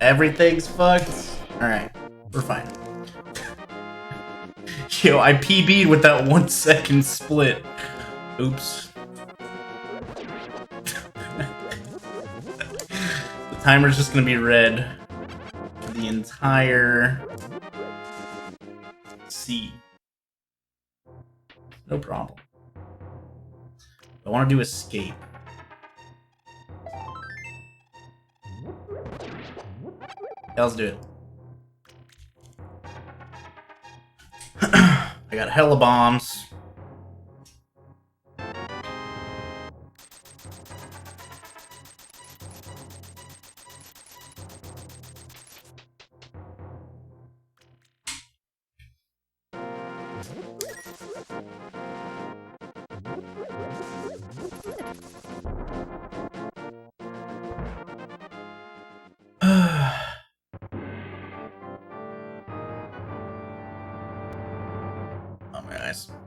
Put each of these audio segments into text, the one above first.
Everything's fucked. Alright, we're fine. Yo, I PB'd with that 1 second split. Oops. The timer's just gonna be red for the entire sea. No problem. I want to do escape. Yeah, let's do it. I got hella bombs.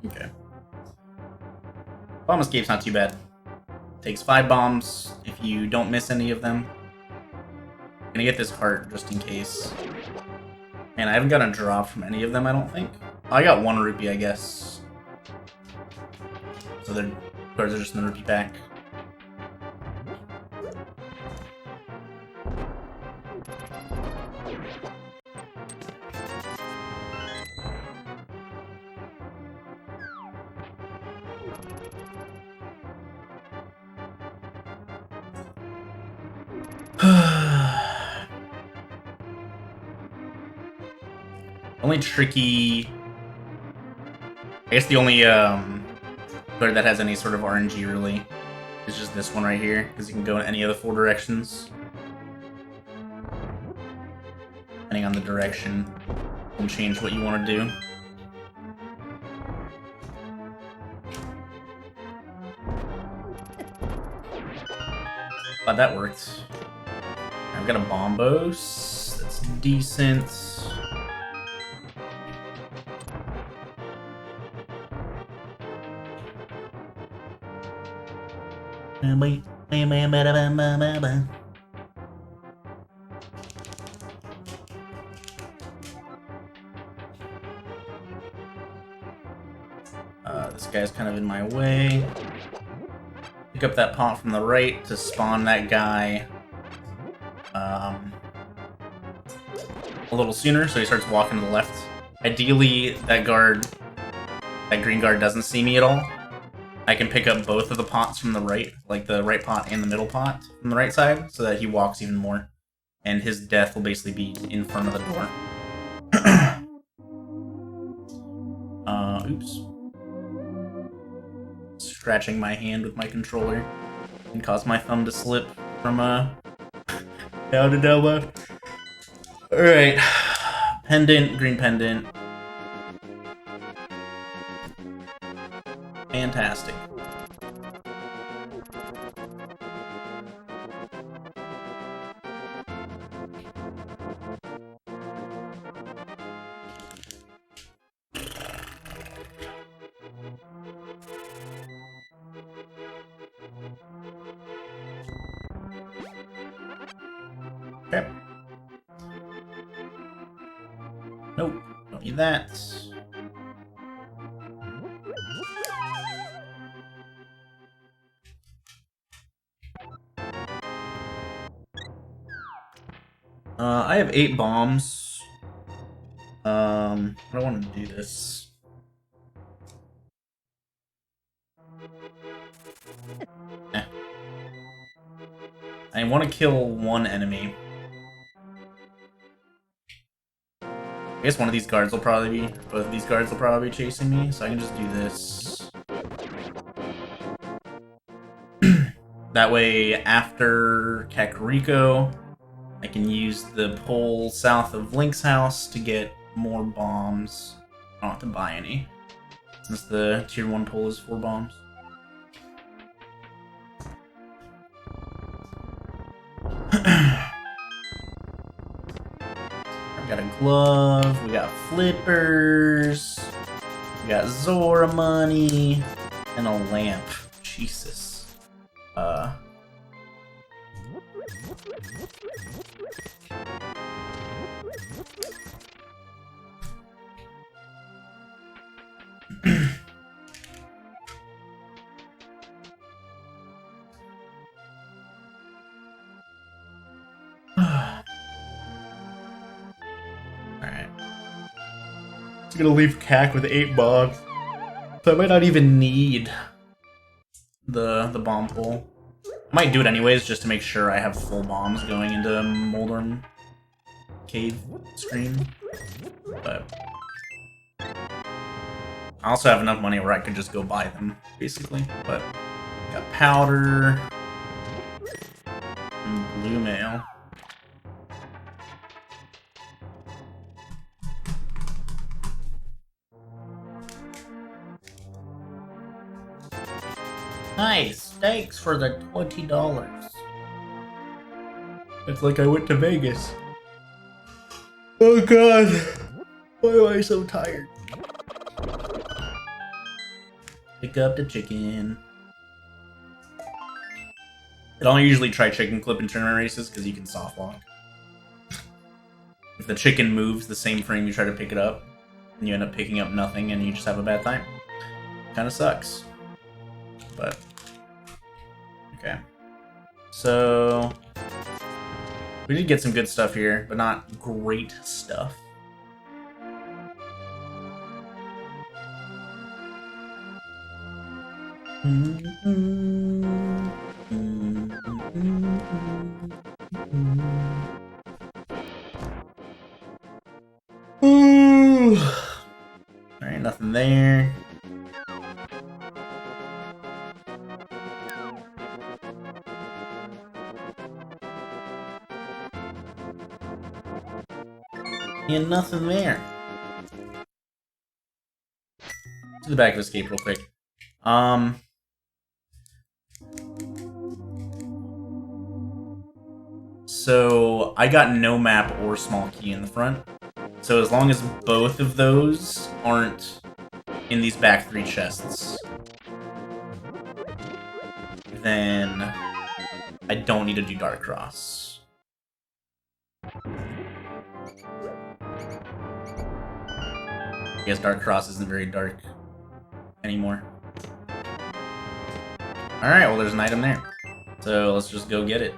Okay. Bomb escape's not too bad. Takes 5 bombs if you don't miss any of them. I'm gonna get this heart just in case. Man, I haven't gotten a drop from any of them, I don't think. Oh, I got 1 rupee, I guess. So the cards are just in the rupee pack. Only tricky... I guess the only card that has any sort of RNG really is just this one right here, because you can go in any of the 4 directions. Depending on the direction, you can change what you want to do. Glad that worked. I've got a Bombos. That's decent. This guy's kind of in my way. Pick up that pot from the right to spawn that guy a little sooner, so he starts walking to the left. Ideally, that green guard doesn't see me at all. I can pick up both of the pots from the right, like the right pot and the middle pot from the right side, so that he walks even more. And his death will basically be in front of the door. Oops. Scratching my hand with my controller and cause my thumb to slip from down to Delma. Alright. Pendant, green pendant. Fantastic. Okay. Nope, don't need that. I have 8 bombs. I don't want to do this. I want to kill 1 enemy. I guess one of these guards will probably be, both of these guards will probably be chasing me, so I can just do this. That way, after Kakariko, I can use the pole south of Link's house to get more bombs. I don't have to buy any, since the tier 1 pole is 4 bombs. We got a glove, we got flippers, we got Zora money, and a lamp. Jesus. Alright. It's gonna leave CAC with 8 bombs. So I might not even need the bomb pool. I might do it anyways just to make sure I have full bombs going into Moldorm Cave screen. But I also have enough money where I could just go buy them, basically. But got powder and blue mail. Nice! Thanks for the $20. It's like I went to Vegas. Oh god! Why am I so tired? Pick up the chicken. I don't usually try chicken clip in tournament races because you can soft lock. If the chicken moves the same frame you try to pick it up, and you end up picking up nothing and you just have a bad time. Kinda sucks. But okay. So we did get some good stuff here, but not great stuff. Alright, nothing there. And nothing there. To the back of escape real quick. So I got no map or small key in the front. So as long as both of those aren't in these back 3 chests, then I don't need to do Dark Cross. I guess Dark Cross isn't very dark anymore. Alright, well there's an item there. So let's just go get it.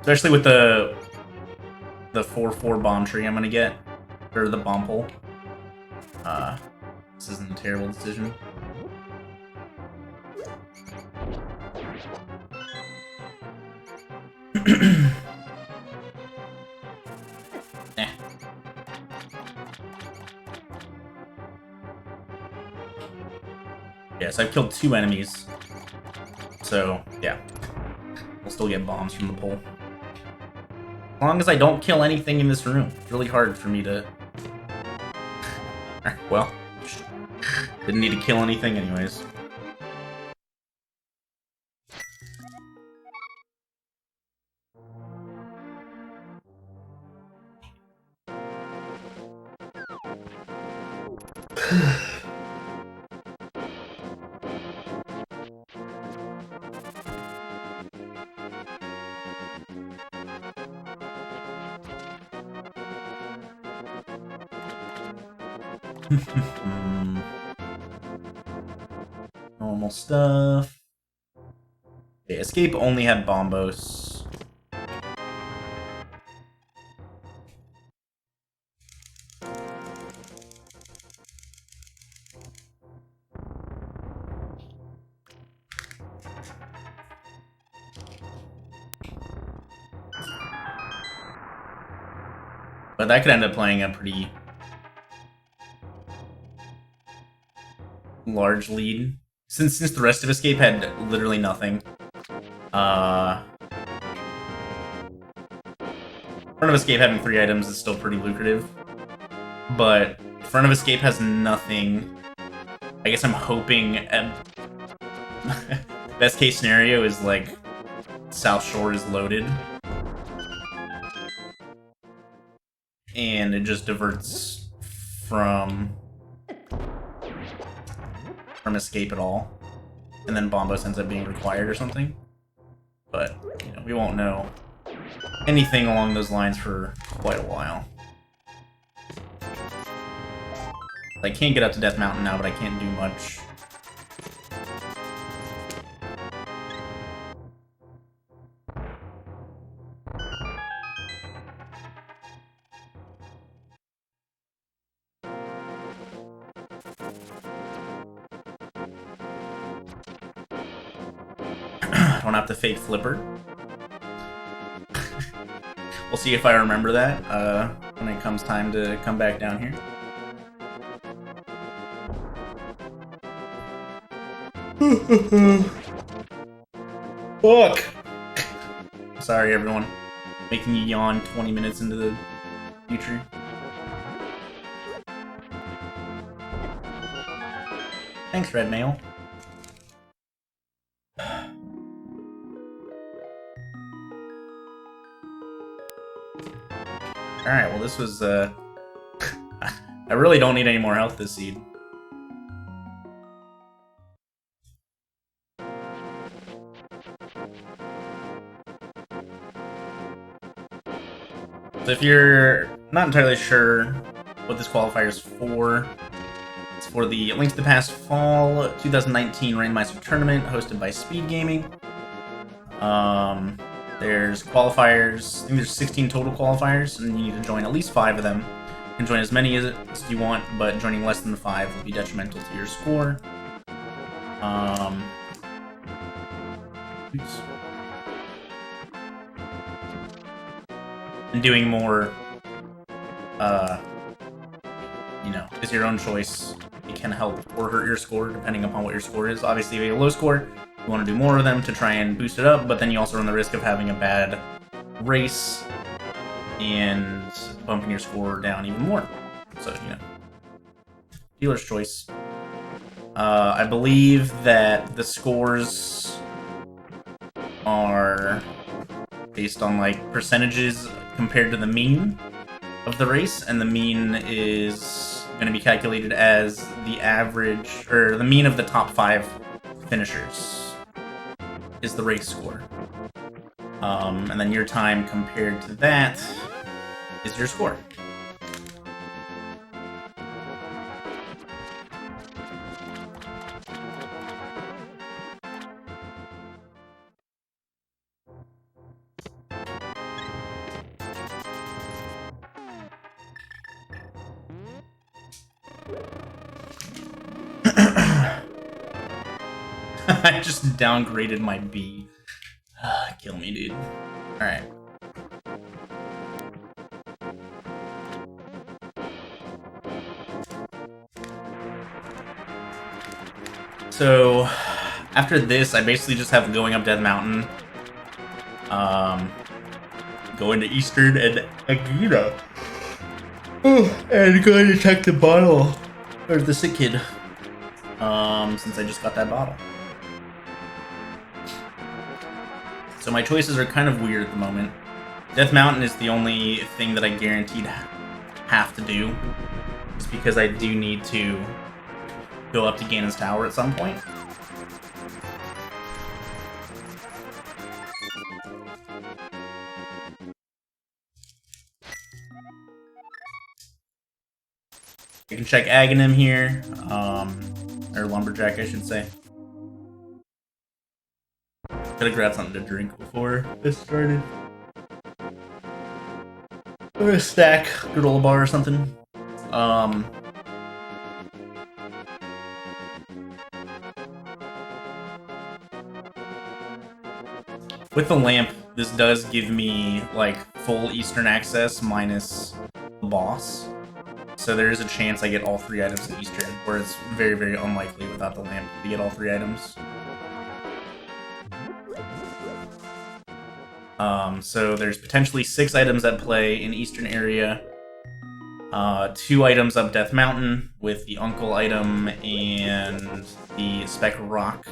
Especially with the 4/4 bomb tree I'm gonna get. Or the bomb pole. This isn't a terrible decision. Eh. Yes, I've killed 2 enemies. So, yeah. We'll still get bombs from the pole. As long as I don't kill anything in this room. It's really hard for me to... Well, didn't need to kill anything anyways. Normal stuff. Okay, escape only had bombos. But that could end up playing a pretty large lead. Since the rest of Escape had literally nothing. Front of Escape having 3 items is still pretty lucrative. But Front of Escape has nothing. I guess I'm hoping best case scenario is like South Shore is loaded. And it just diverts from Escape at all. And then Bombos ends up being required or something. But, you know, we won't know anything along those lines for quite a while. I can't get up to Death Mountain now, but I can't do much. Don't have to fake Flipper. We'll see if I remember that when it comes time to come back down here. Fuck! Sorry, everyone. Making you yawn 20 minutes into the future. Thanks, Red Mail. Alright, well this was, I really don't need any more health this seed. So if you're not entirely sure what this qualifier is for, it's for the Link to the Past Fall 2019 Randomizer Tournament hosted by Speed Gaming. There's qualifiers, I think there's 16 total qualifiers, and you need to join at least 5 of them. You can join as many as you want, but joining less than 5 will be detrimental to your score. Oops. And doing more, you know, is your own choice. It can help or hurt your score, depending upon what your score is. Obviously, if you have a low score, you want to do more of them to try and boost it up, but then you also run the risk of having a bad race and bumping your score down even more. So, you know, dealer's choice. I believe that the scores are based on, like, percentages compared to the mean of the race, and the mean is going to be calculated as the average, or the mean of the top 5 finishers is the race score. And then your time compared to that is your score. I just downgraded my B. Kill me, dude. Alright. So, after this, I basically just have going up Death Mountain. Go into Eastern and Agita. And go to check the bottle. Or the sick kid. Since I just got that bottle. So my choices are kind of weird at the moment. Death Mountain is the only thing that I guaranteed have to do. Just because I do need to go up to Ganon's Tower at some point. You can check Aghanim here, or Lumberjack, I should say. Gotta grab something to drink before this started. Or a stack, granola bar or something. With the lamp, this does give me, like, full Eastern access minus the boss. So there is a chance I get all 3 items in Eastern, where it's very, very unlikely without the lamp to get all 3 items. So there's potentially 6 items at play in Eastern area. 2 items up Death Mountain with the Uncle item and the Spec Rock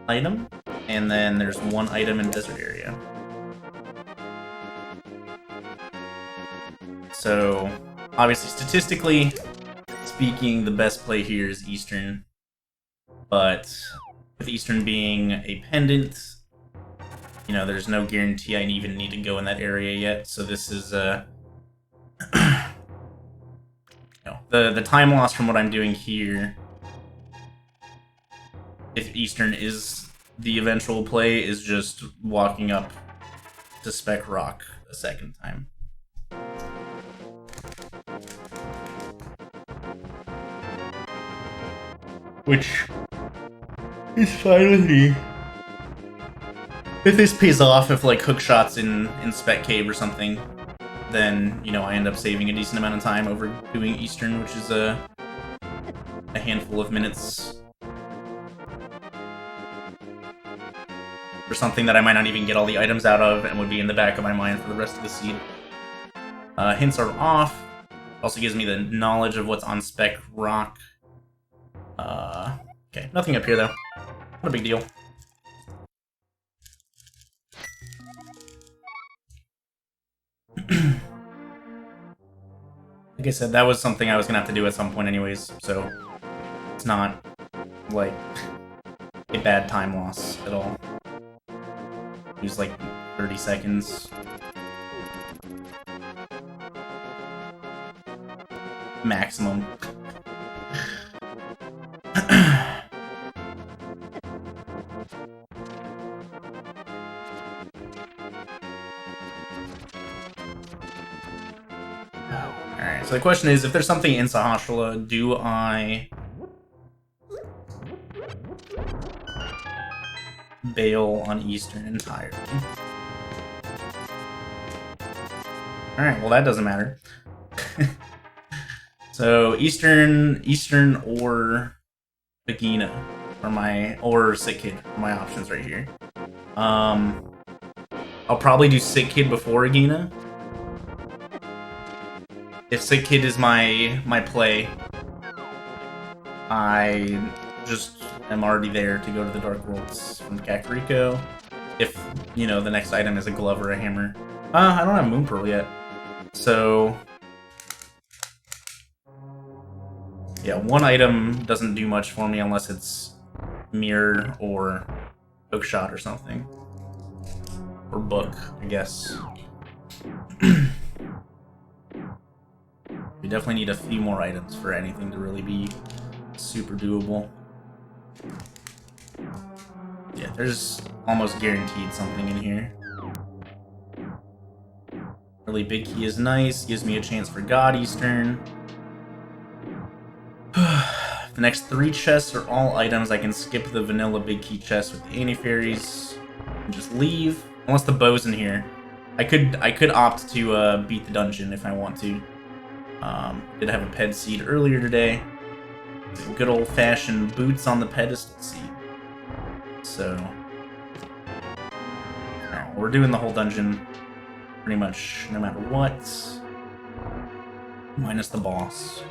item. And then there's 1 item in Desert area. So, obviously, statistically speaking, the best play here is Eastern. But with Eastern being a pendant, you know, there's no guarantee I even need to go in that area yet, so this is, the time loss from what I'm doing here, if Eastern is the eventual play, is just walking up to Spec Rock a second time. Which is fine with me. If this pays off, if like hook shots in Spec Cave or something, then, you know, I end up saving a decent amount of time over doing Eastern, which is a handful of minutes. For something that I might not even get all the items out of and would be in the back of my mind for the rest of the seed. Hints are off. Also gives me the knowledge of what's on Spec Rock. Okay, nothing up here though. Not a big deal. Like I said, that was something I was gonna have to do at some point anyways, so it's not, like, a bad time loss at all. Use, like, 30 seconds. Maximum. Alright, so the question is, if there's something in Sahasrahla, do I bail on Eastern entirely? Alright, well that doesn't matter. So Eastern or Agina or Sick Kid are my options right here. I'll probably do Sick Kid before Agina. If Sick Kid is my play, I just am already there to go to the Dark Worlds from Kakariko. If, you know, the next item is a glove or a hammer. I don't have Moon Pearl yet. So yeah, one item doesn't do much for me unless it's Mirror or Hook Shot or something. Or Book, I guess. We definitely need a few more items for anything to really be super doable. Yeah, there's almost guaranteed something in here. Really big key is nice, gives me a chance for God Eastern. The next 3 chests are all items. I can skip the vanilla big key chest with the Anti-Fairies and just leave. Unless the bow's in here. I could opt to beat the dungeon if I want to. Did have a ped seed earlier today. Good old-fashioned boots on the pedestal seed. So we're doing the whole dungeon pretty much no matter what. Minus the boss.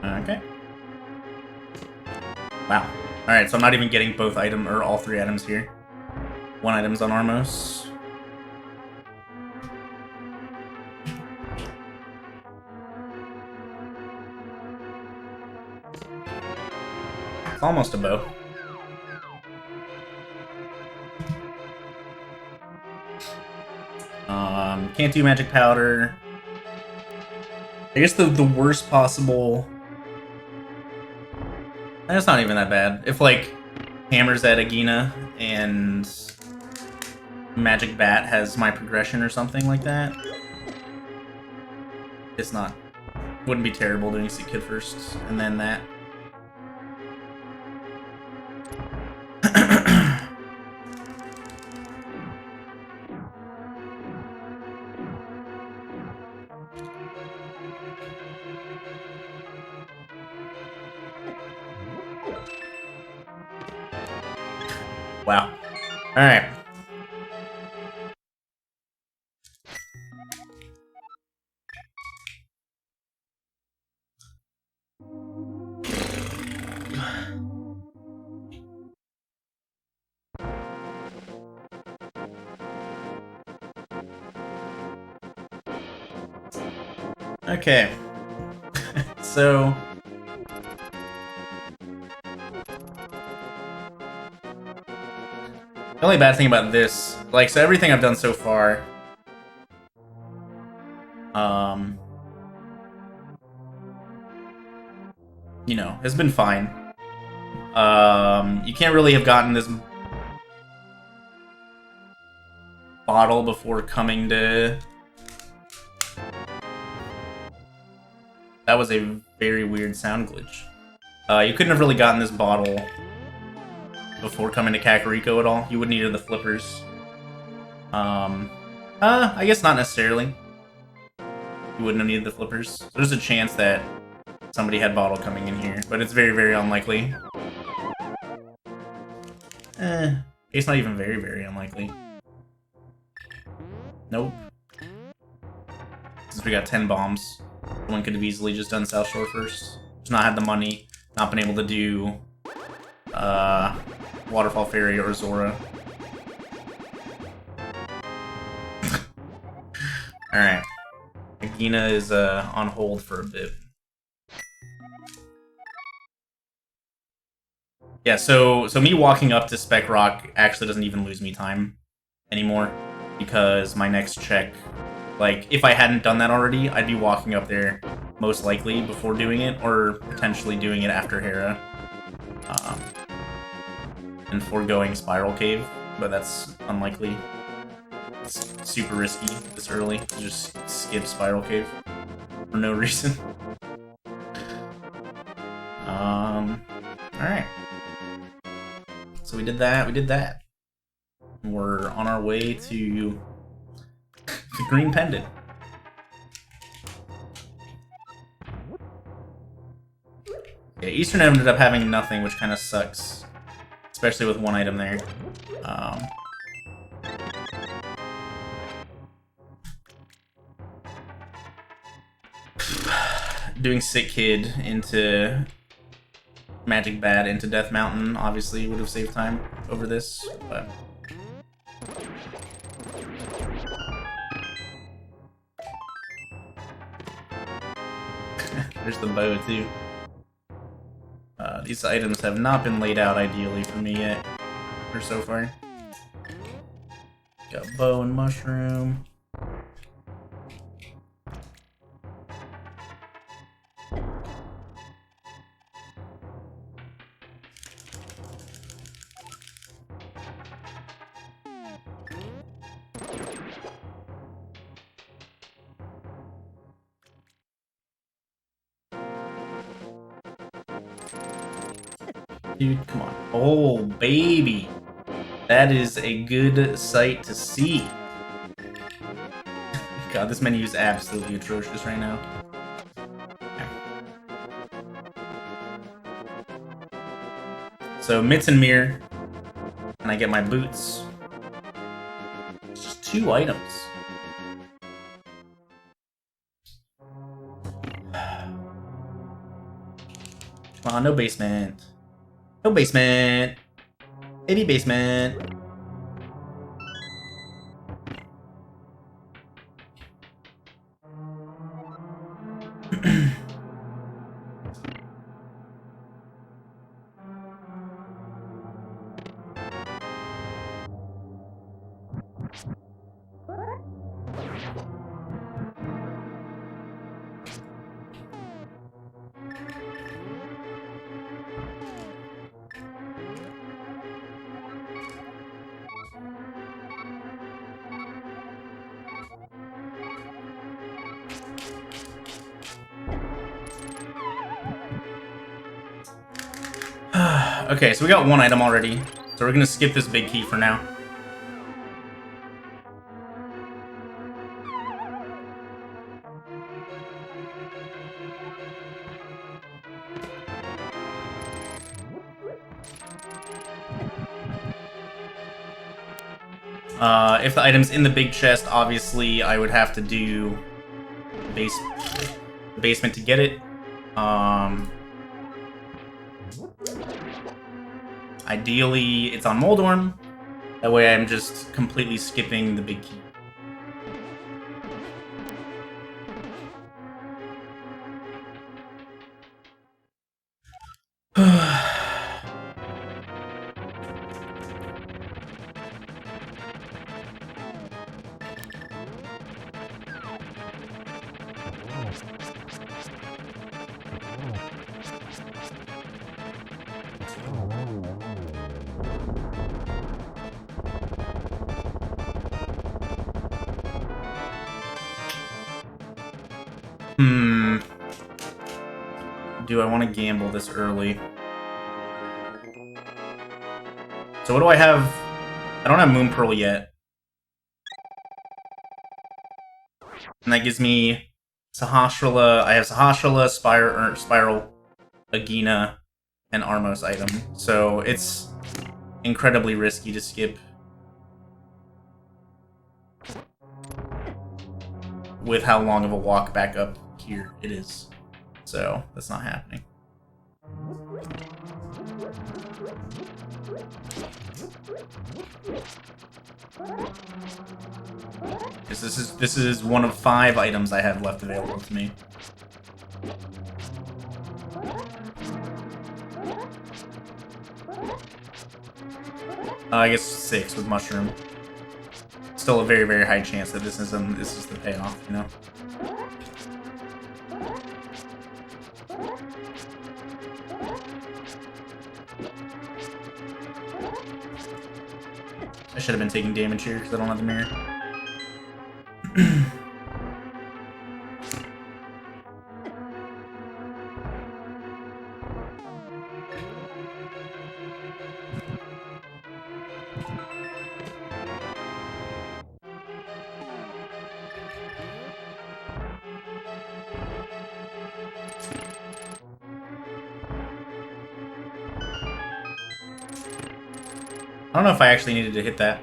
Okay. Wow. Alright, so I'm not even getting both item or all 3 items here. 1 item's on Armos. It's almost a bow. Can't do magic powder. I guess the worst possible. It's not even that bad. If like Hammers at Agina and Magic Bat has my progression or something like that, it's not. Wouldn't be terrible doing Sick Kid first and then that. Wow. Alright. Okay. So... the only bad thing about this, like, so everything I've done so far, you know, has been fine. You can't really have gotten this bottle before coming to... That was a very weird sound glitch. You couldn't have really gotten this bottle before coming to Kakariko at all. You would have needed the flippers. I guess not necessarily. You wouldn't have needed the flippers. There's a chance that somebody had bottle coming in here, but it's very, very unlikely. It's not even very, very unlikely. Nope. Since we got 10 bombs, one could have easily just done South Shore first. Just not had the money, not been able to do Waterfall Ferry or Zora. Alright. Nagina is on hold for a bit. Yeah, so me walking up to Spec Rock actually doesn't even lose me time anymore, because my next check, like, if I hadn't done that already, I'd be walking up there most likely before doing it, or potentially doing it after Hera, and foregoing Spiral Cave, but that's unlikely. It's super risky this early to just skip Spiral Cave for no reason. Alright. So we did that. We're on our way to the Green Pendant. Yeah, Eastern ended up having nothing, which kind of sucks. Especially with one item there. Doing Sick Kid into Magic Bad into Death Mountain obviously would have saved time over this, but... There's the bow too. These items have not been laid out ideally for me yet, or so far. Got bow and mushroom. Dude, come on. Oh, baby. That is a good sight to see. God, this menu is absolutely atrocious right now. So, Mitts and Mirror. And I get my boots. It's just 2 items. Come on, no basement. No basement! Baby basement! Okay, so we got 1 item already, so we're gonna skip this big key for now. If the item's in the big chest, obviously I would have to do the basement to get it. Ideally, it's on Moldorm. That way I'm just completely skipping the big key. Hmm. Do I want to gamble this early? So what do I have? I don't have Moon Pearl yet. And that gives me Sahasrara. I have Sahasrara, Spiral, Agina, and Armos item. So it's incredibly risky to skip with how long of a walk back up here it is. So that's not happening. Because this is one of 5 items I have left available to me. I guess 6 with Mushroom. Still a very, very high chance that this is the payoff, you know? I should have been taking damage here because I don't have the mirror. I don't know if I actually needed to hit that.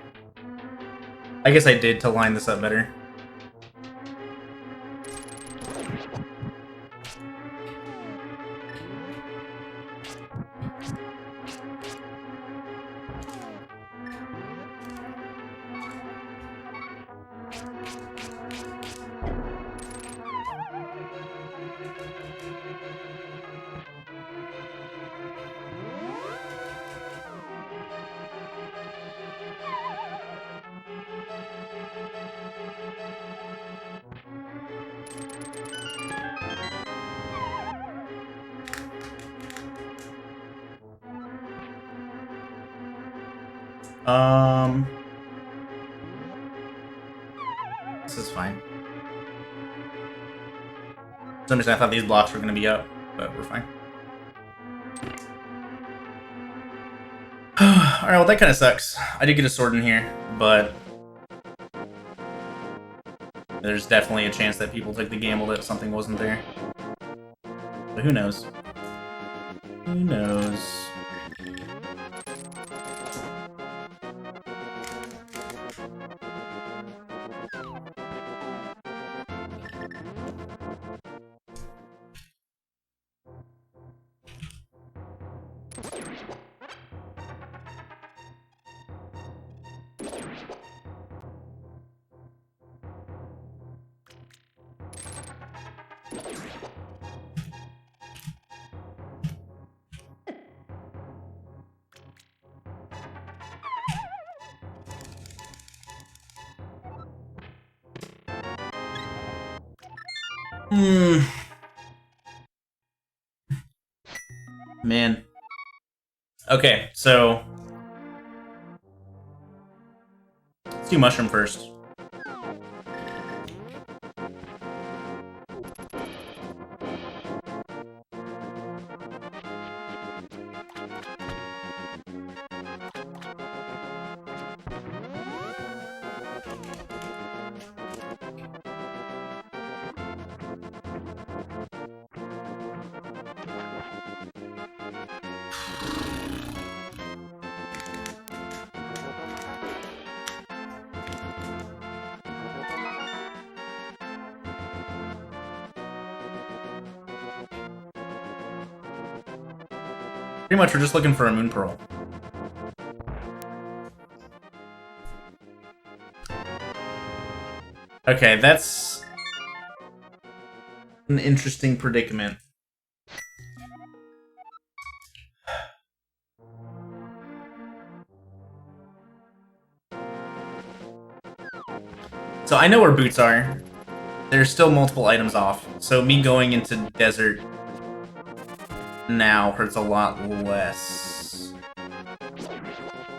I guess I did to line this up better. This is fine. For some reason I thought these blocks were going to be up, but we're fine. Alright, well that kind of sucks. I did get a sword in here, but there's definitely a chance that people took the gamble that something wasn't there. But who knows? Who knows? Man. Okay, so let's do Mushroom first. Pretty much we're just looking for a Moon Pearl. Okay, that's an interesting predicament. So I know where boots are. There's still multiple items off, so me going into desert now hurts a lot less.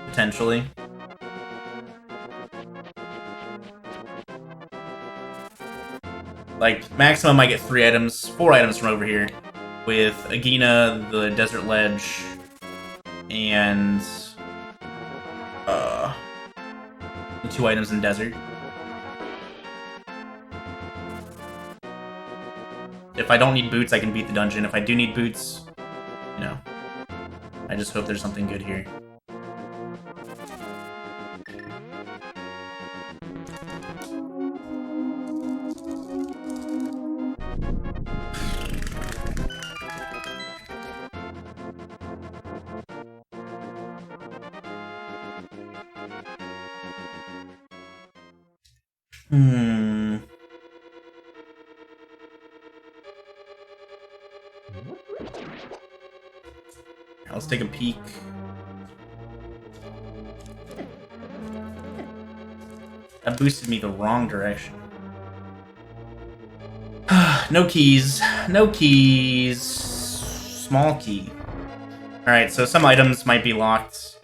Potentially. Like, maximum I get 4 items from over here. With Agina, the Desert Ledge, and the 2 items in Desert. If I don't need boots, I can beat the dungeon. If I do need boots, you know, I just hope there's something good here. Let's take a peek. That boosted me the wrong direction. No keys. No keys. Small key. Alright, so some items might be locked.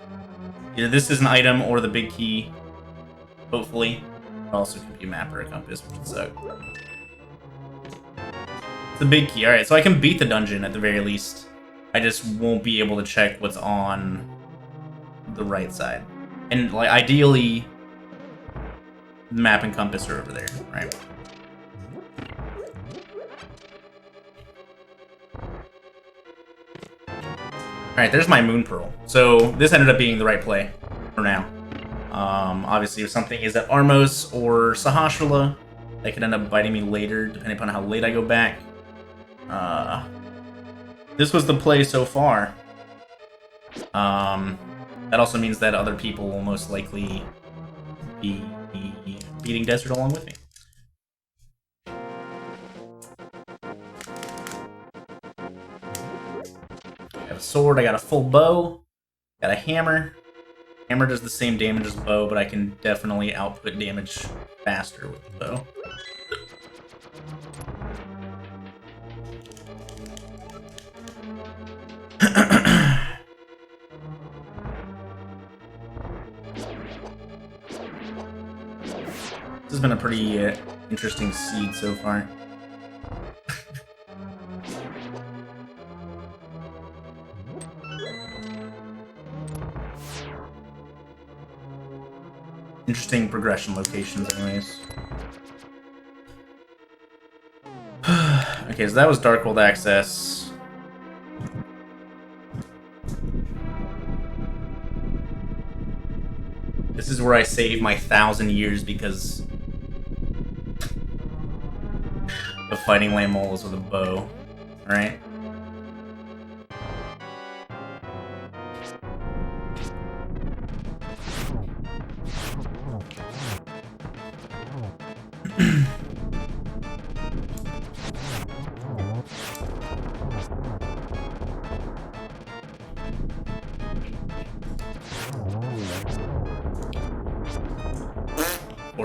Either this is an item or the big key. Hopefully. It also could be a map or a compass, which would suck. It's the big key. Alright, so I can beat the dungeon at the very least. I just won't be able to check what's on the right side. And, like, ideally, the map and compass are over there, right? Alright, there's my Moon Pearl. So, this ended up being the right play for now. Obviously, if something is at Armos or Sahasrahla, that could end up biting me later, depending upon how late I go back. This was the play so far. That also means that other people will most likely be beating Desert along with me. I got a sword, I got a full bow, got a hammer. Hammer does the same damage as bow, but I can definitely output damage faster with the bow. This has been a pretty interesting seed so far. Interesting progression locations, anyways. Okay, so that was Dark World access. This is where I save my 1,000 years because of fighting land moles with a bow. Alright?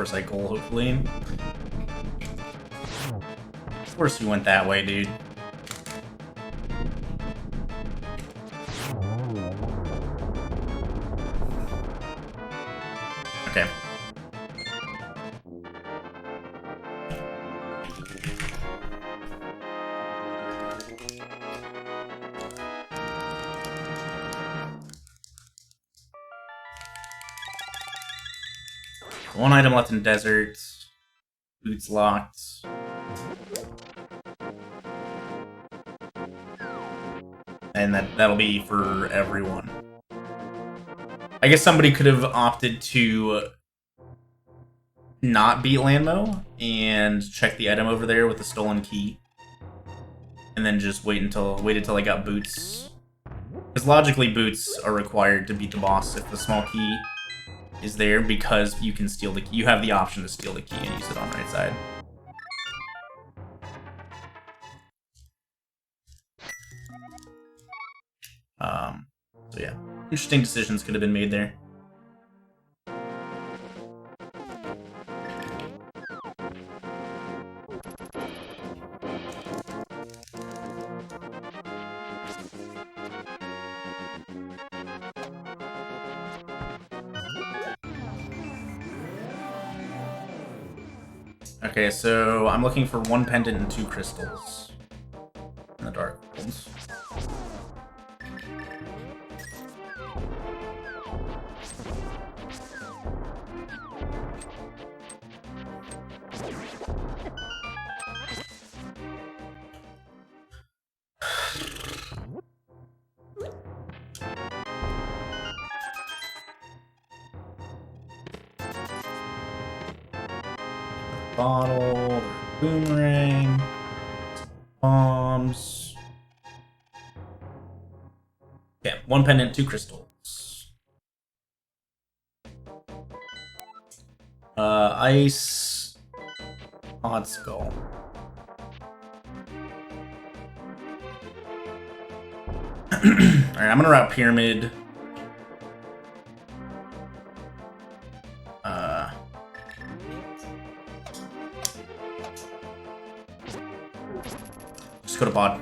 Cycle, hopefully. Of course we went that way, dude. Okay. One item left in Desert. Boots locked. And that'll be for everyone. I guess somebody could have opted to not beat Landmo and check the item over there with the stolen key. And then just waited till I got boots. Because logically boots are required to beat the boss if the small key is there, because you can steal the key. You have the option to steal the key and use it on the right side. So yeah, interesting decisions could have been made there. Okay, so I'm looking for 1 pendant and 2 crystals in the Dark Worlds. Bottle, boomerang, bombs. Okay, 1 pendant, 2 crystals. Ice, odd skull. Alright, I'm gonna route pyramid. Just go to bod.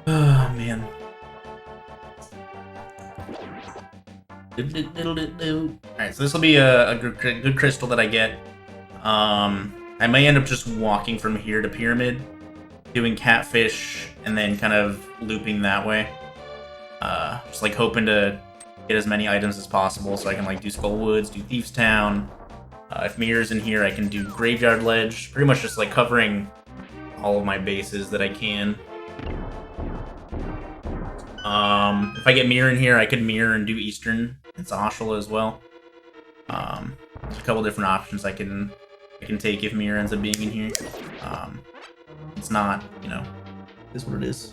Oh, man. Alright, so this will be a good crystal that I get. I may end up just walking from here to pyramid, doing catfish, and then kind of looping that way. Just like hoping to get as many items as possible so I can like do Skull Woods, do Thief's Town. If Mirror's in here, I can do Graveyard Ledge. Pretty much just like covering all of my bases that I can. If I get Mirror in here, I could Mirror and do Eastern and Sahashla as well. There's a couple different options I can take if Mirror ends up being in here. It's not, you know, it is what it is.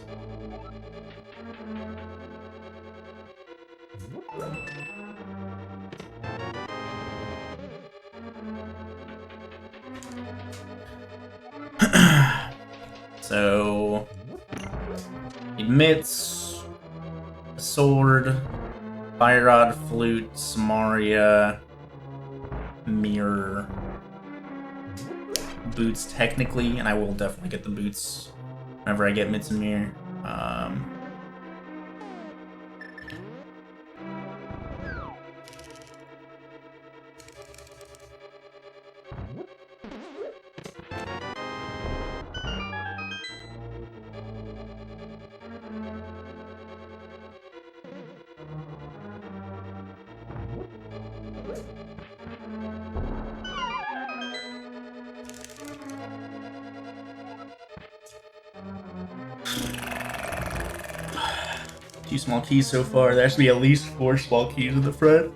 So, need mitts, a sword, fire rod, flute, Samaria, mirror, boots technically, and I will definitely get the boots whenever I get mitts and mirror. Two small keys so far. There has to be at least 4 small keys in the front.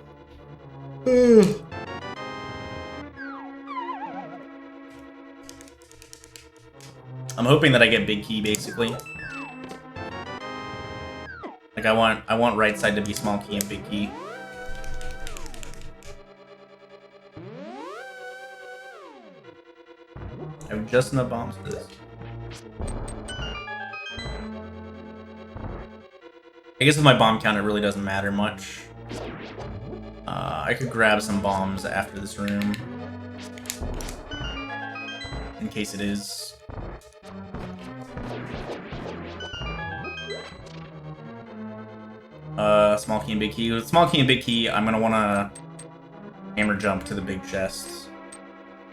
I'm hoping that I get big key basically. Like I want right side to be small key and big key. I have just enough bombs for this. I guess with my bomb count, it really doesn't matter much. I could grab some bombs after this room. In case it is. Small key and big key. With small key and big key, I'm gonna wanna hammer jump to the big chest.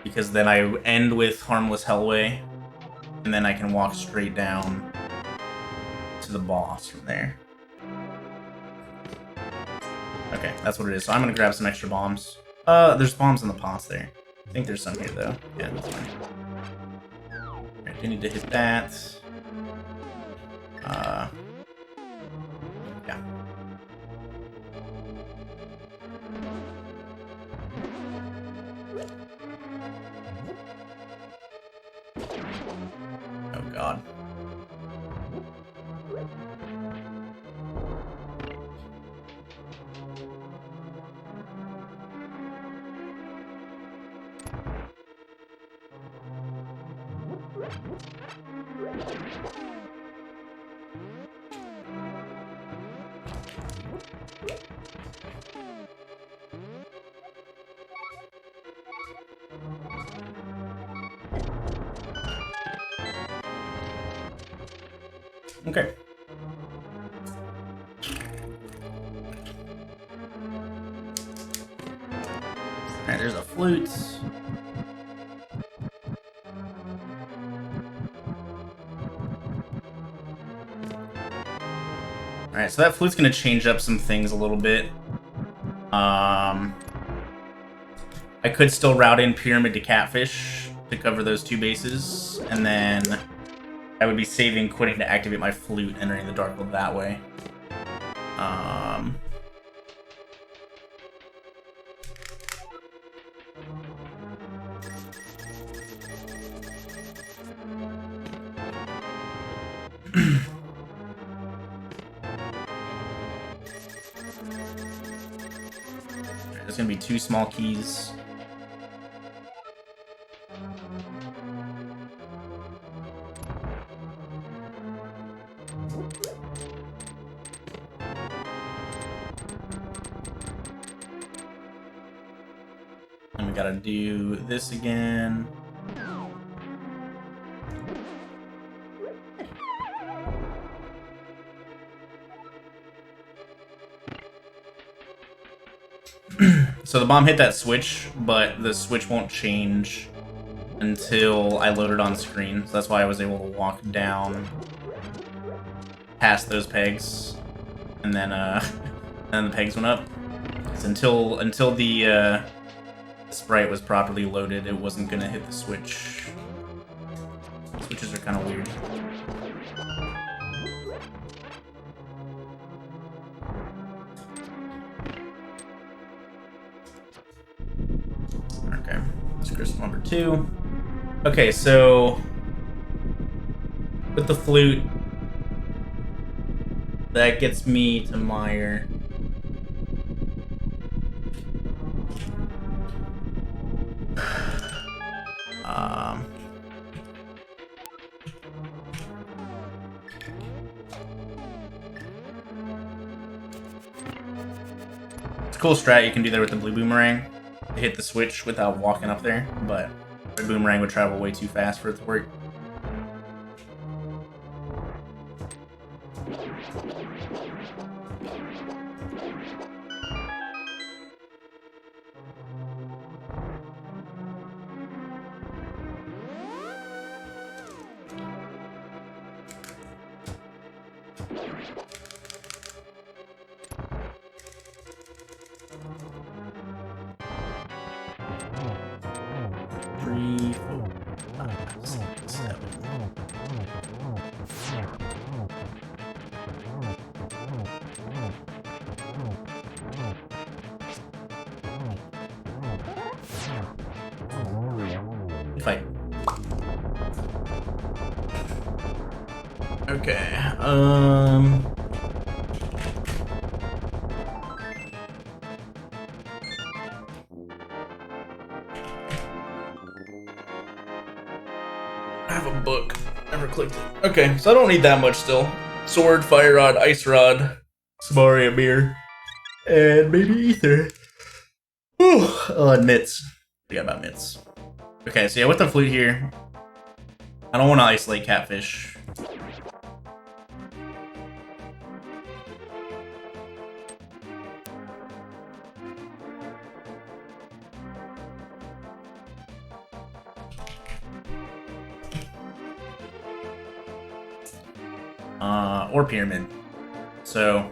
Because then I end with Harmless Hellway. And then I can walk straight down to the boss from there. Okay, that's what it is. So I'm gonna grab some extra bombs. There's bombs in the pots there. I think there's some here though. Yeah, that's fine. Alright, I need to hit that. Yeah. Oh god. Okay. Alright, there's a flute. Alright, so that flute's gonna change up some things a little bit. I could still route in Pyramid to Catfish to cover those 2 bases, and then I would be saving quitting to activate my flute, entering the Dark World that way. There's gonna be 2 small keys. And we gotta do this again. So the bomb hit that switch, but the switch won't change until I load it on screen. So that's why I was able to walk down past those pegs, and then and the pegs went up. So until the sprite was properly loaded, it wasn't gonna hit the switch. Switches are kind of weird. Okay, that's crystal number 2. Okay, so with the flute, that gets me to Meyer. It's a cool strat you can do there with the blue boomerang. Hit the switch without walking up there, but the boomerang would travel way too fast for it to work. Three, 4, 5, 6, 7. Fight. Okay. I have a book. Never clicked it. Okay, so I don't need that much still. Sword, fire rod, ice rod, Samaria beer, and maybe ether. And mitts. Forgot about mitts. Okay, so yeah, with the flute here, I don't want to isolate Catfish. Or Pyramid. So,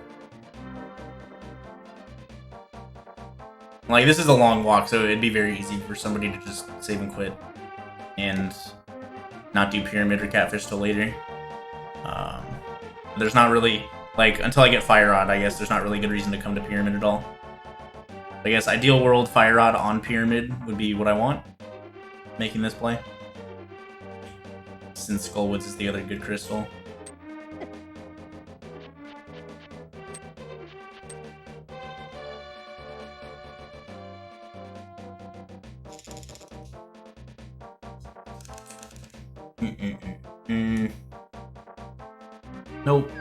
like, this is a long walk, so it'd be very easy for somebody to just save and quit and not do Pyramid or Catfish till later. There's not really, like, until I get Fire Rod, I guess there's not really good reason to come to Pyramid at all. I guess ideal world Fire Rod on Pyramid would be what I want, making this play, since Skullwoods is the other good crystal. Nope.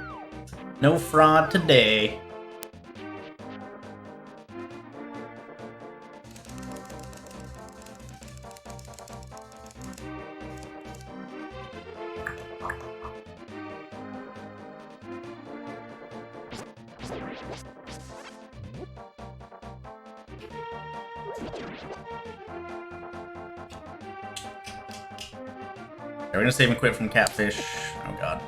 No fraud today. We're gonna save and quit from catfish. Oh god.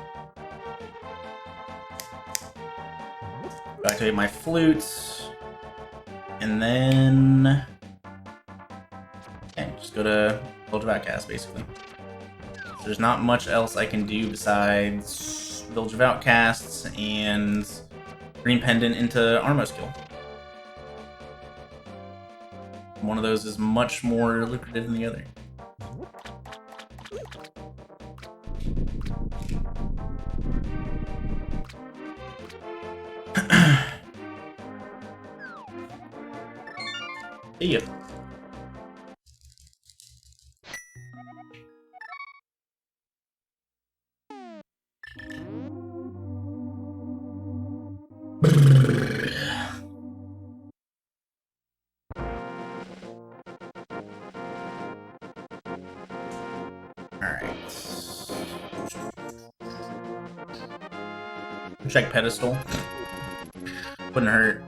Activate my flute. And then... okay, just go to Village of Outcasts, basically. So there's not much else I can do besides Village of Outcasts and Green Pendant into Armo skill. One of those is much more lucrative than the other. See ya. Check pedestal. Wouldn't hurt.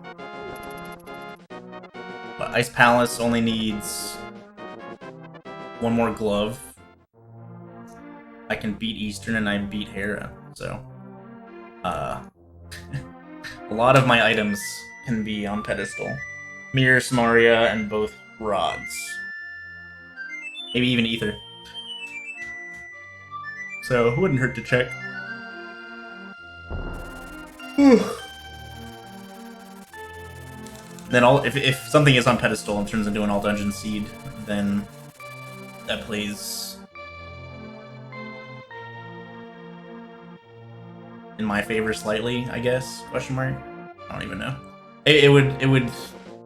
But Ice Palace only needs one more glove. I can beat Eastern and I beat Hera, so a lot of my items can be on pedestal. Mirror, Samaria, and both rods. Maybe even Ether. So it wouldn't hurt to check. Then if something is on pedestal and turns into an all dungeon seed, then that plays in my favor slightly, I guess. Question mark? I don't even know. It would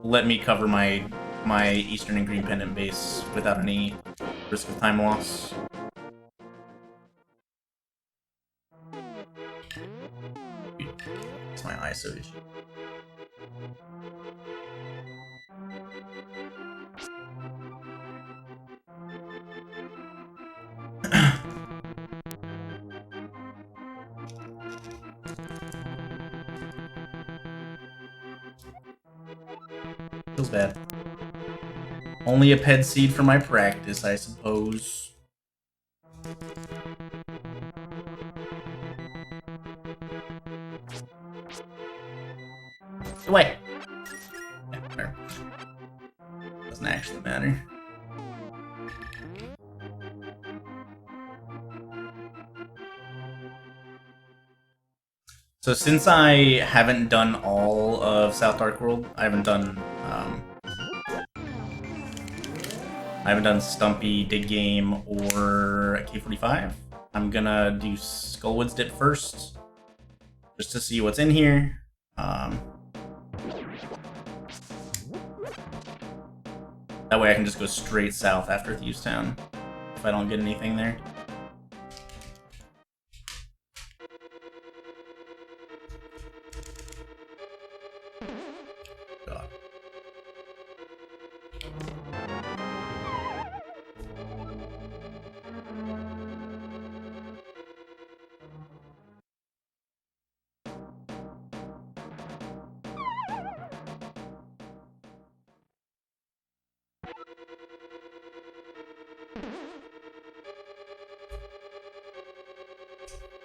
let me cover my Eastern and Green Pendant base without any risk of time loss. It's my ISO issue. Feels bad. Only a ped seed for my practice, I suppose. Away. Yeah, doesn't actually matter. So since I haven't done all of South Dark World, I haven't done Stumpy, Dig Game, or K45. I'm gonna do Skullwood's Dip first, just to see what's in here. That way I can just go straight south after Thieves Town, if I don't get anything there. God.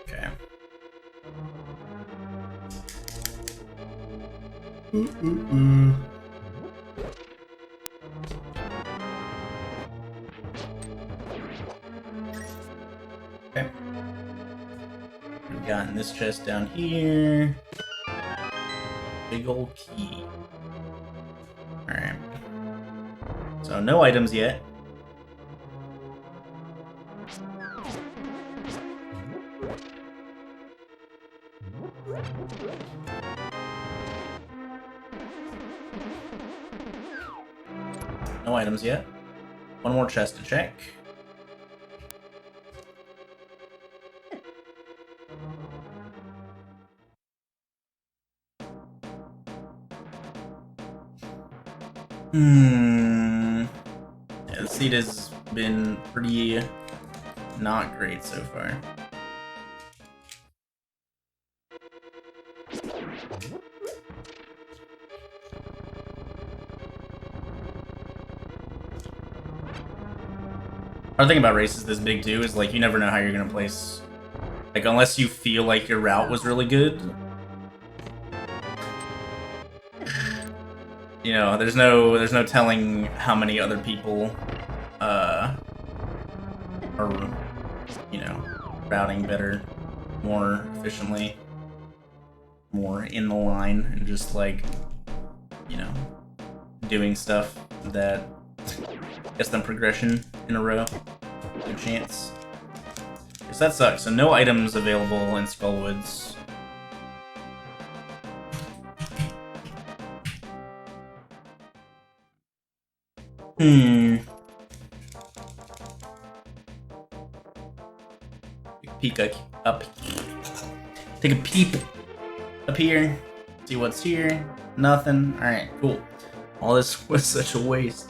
Okay. Okay. We've gotten this chest down here. Big old key. Alright. So no items yet. No items yet. One more chest to check. Yeah, the seed has been pretty not great so far. Our thing about races this big too is like you never know how you're gonna place. Like unless you feel like your route was really good, you know, there's no telling how many other people are, you know, routing better, more efficiently, more in the line, and just like, you know, doing stuff that gets them progression in a row. Good chance. Because that sucks. So no items available in Skullwoods. Peek up. Take a peep up here. See what's here. Nothing. Alright, cool. All this was such a waste.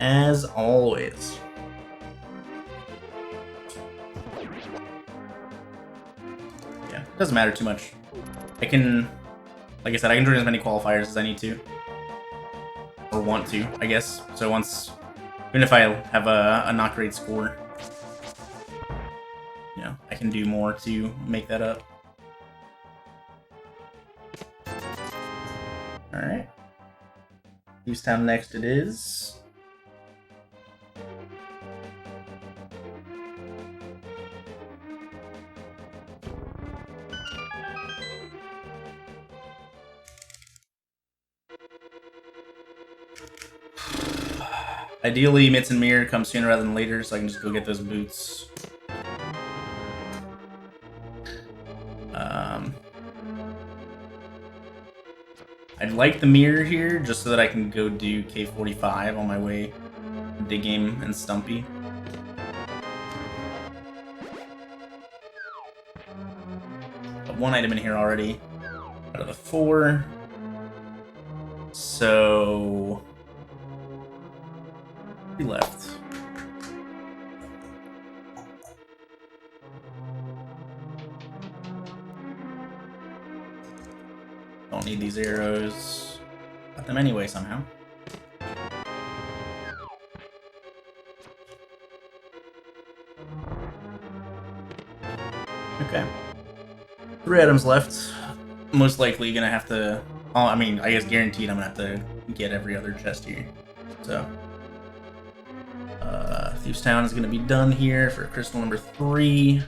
As always. Yeah, it doesn't matter too much. I can, like I said, I can join as many qualifiers as I need to. Or want to, I guess. So once, even if I have a not great score, you know, I can do more to make that up. Alright. Easttown next it is. Ideally, Mitts and Mirror come sooner rather than later, so I can just go get those boots. I'd like the Mirror here, just so that I can go do K45 on my way to Dig Game and Stumpy. Got one item in here already, out of the 4. So... 3 left. Don't need these arrows. Got them anyway somehow. Okay. 3 items left. Most likely gonna have to... Oh, I mean, I guess guaranteed I'm gonna have to get every other chest here. So... Thieves Town is going to be done here for crystal number 3.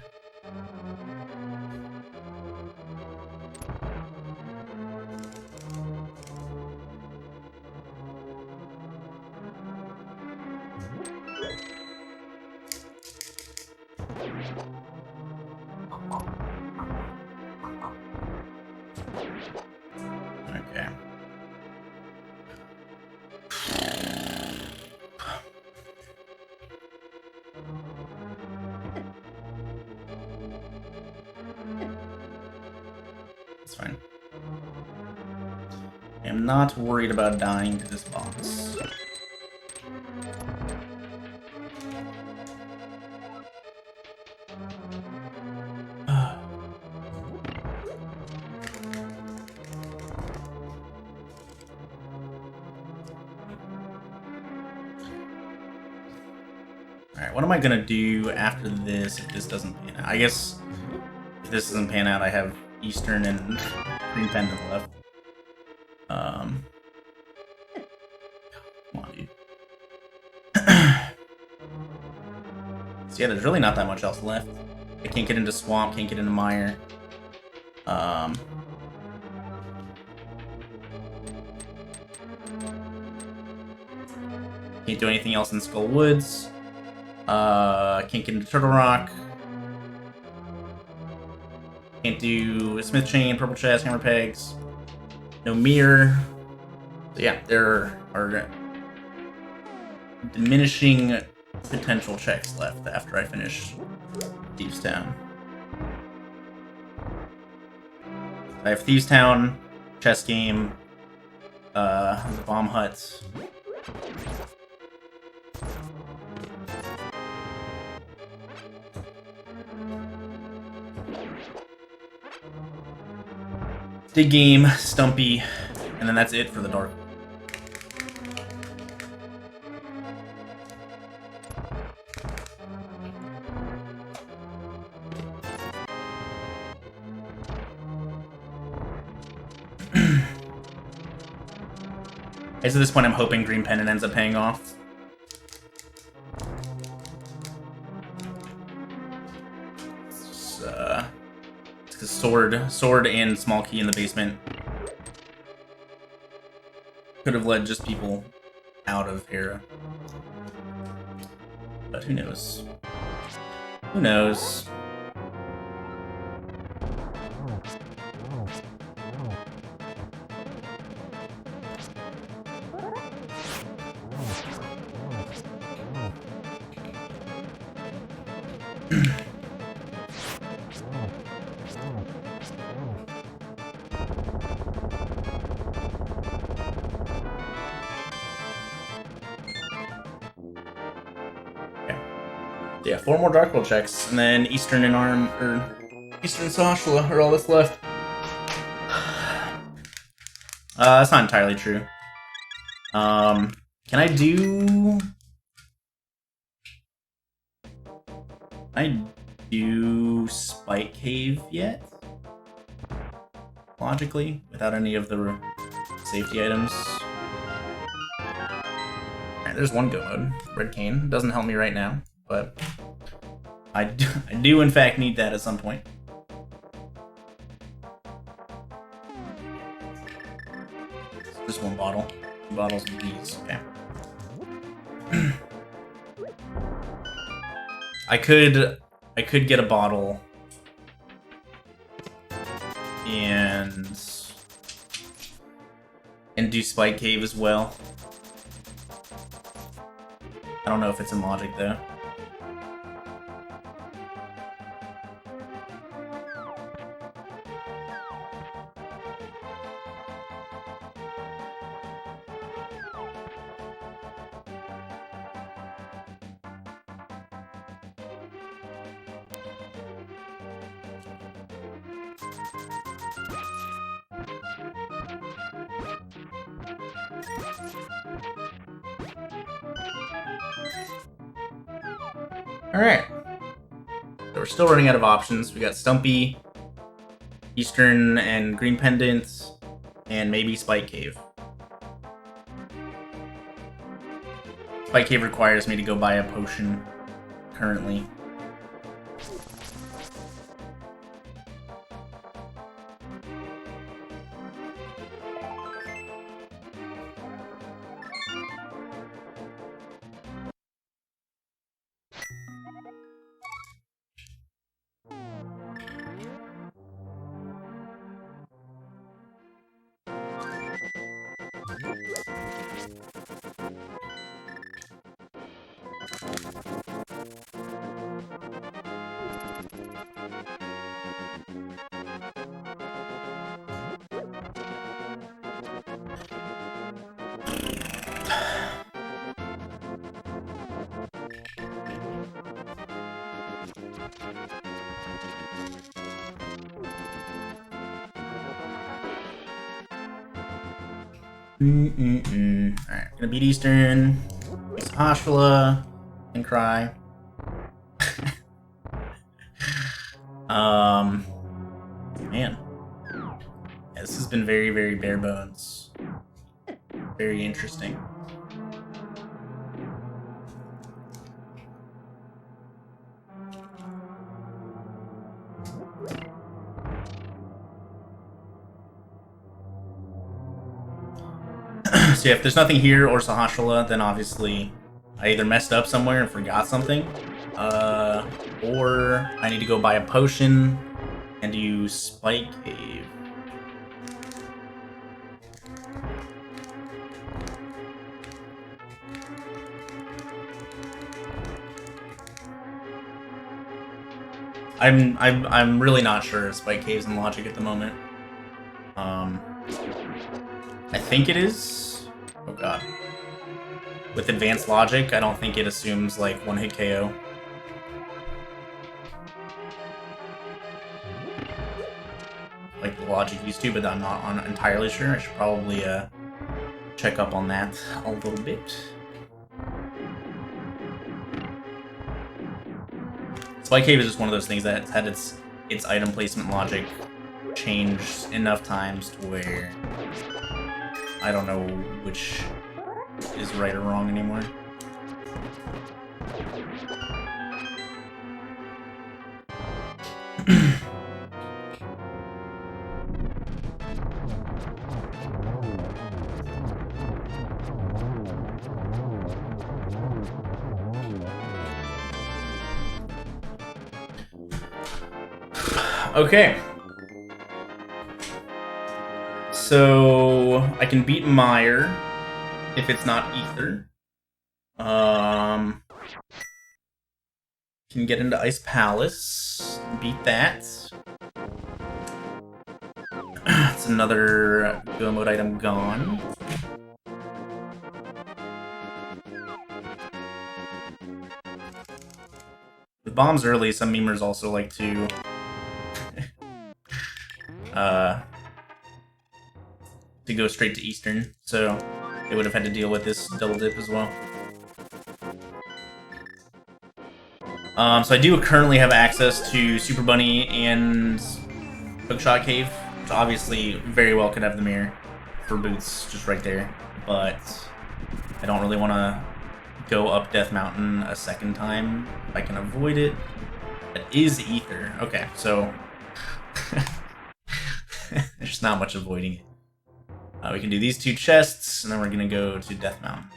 Okay. It's fine. I'm not worried about dying to this boss. Alright, what am I gonna do after this if this doesn't pan out? I guess if this doesn't pan out, I have Eastern and Green Pendant left. Come on, dude. So yeah, there's really not that much else left. I can't get into Swamp, can't get into Mire. Can't do anything else in Skull Woods. Can't get into Turtle Rock. Can't do Smith Chain, Purple Chest, Hammer Pegs. No Mirror. So yeah, there are diminishing potential checks left after I finish Thieves Town. I have Thieves Town, Chess Game, the Bomb Hut. Dig Game, Stumpy, and then that's it for the Dark. guess at this point I'm hoping Green Pendant ends up paying off. It's because sword and small key in the basement could have led just people out of Hera. But who knows? Who knows? Yeah, 4 more Dark World checks, and then Eastern and Arm, or Eastern Sashla are all that's left. That's not entirely true. Can I do... Spike Cave yet? Logically, without any of the safety items. Alright, there's one go mode. Red Cane. Doesn't help me right now, but I do in fact need that at some point. Just one bottle. 2 bottles of these. Okay. I could get a bottle and do Spike Cave as well. I don't know if it's in logic though. Alright. So we're still running out of options. We got Stumpy, Eastern and Green Pendant, and maybe Spike Cave. Spike Cave requires me to go buy a potion currently. Alright, gonna beat Eastern, Ashla, and Cry. Man. Yeah, this has been very, very bare bones. Very interesting. So yeah, if there's nothing here or Sahashala, then obviously I either messed up somewhere and forgot something, or I need to go buy a potion and use Spike Cave. I'm really not sure if Spike Cave's in logic at the moment. I think it is. Oh god. With advanced logic, I don't think it assumes like one-hit KO. Like the logic used to, but I'm not entirely sure. I should probably check up on that a little bit. Spike Cave is just one of those things that had its item placement logic changed enough times to where I don't know which is right or wrong anymore. Okay. So I can beat Meyer if it's not Ether. Can get into Ice Palace. Beat that. It's another Go Mode item gone. With bombs early, some memers also like to go straight to Eastern, so they would have had to deal with this double dip as well. So I do currently have access to Super Bunny and Hookshot Cave, which obviously very well could have the mirror for boots just right there, but I don't really want to go up Death Mountain a second time if I can avoid it. That is Ether. Okay, so there's not much avoiding it. We can do these two chests, and then we're gonna go to Death Mountain.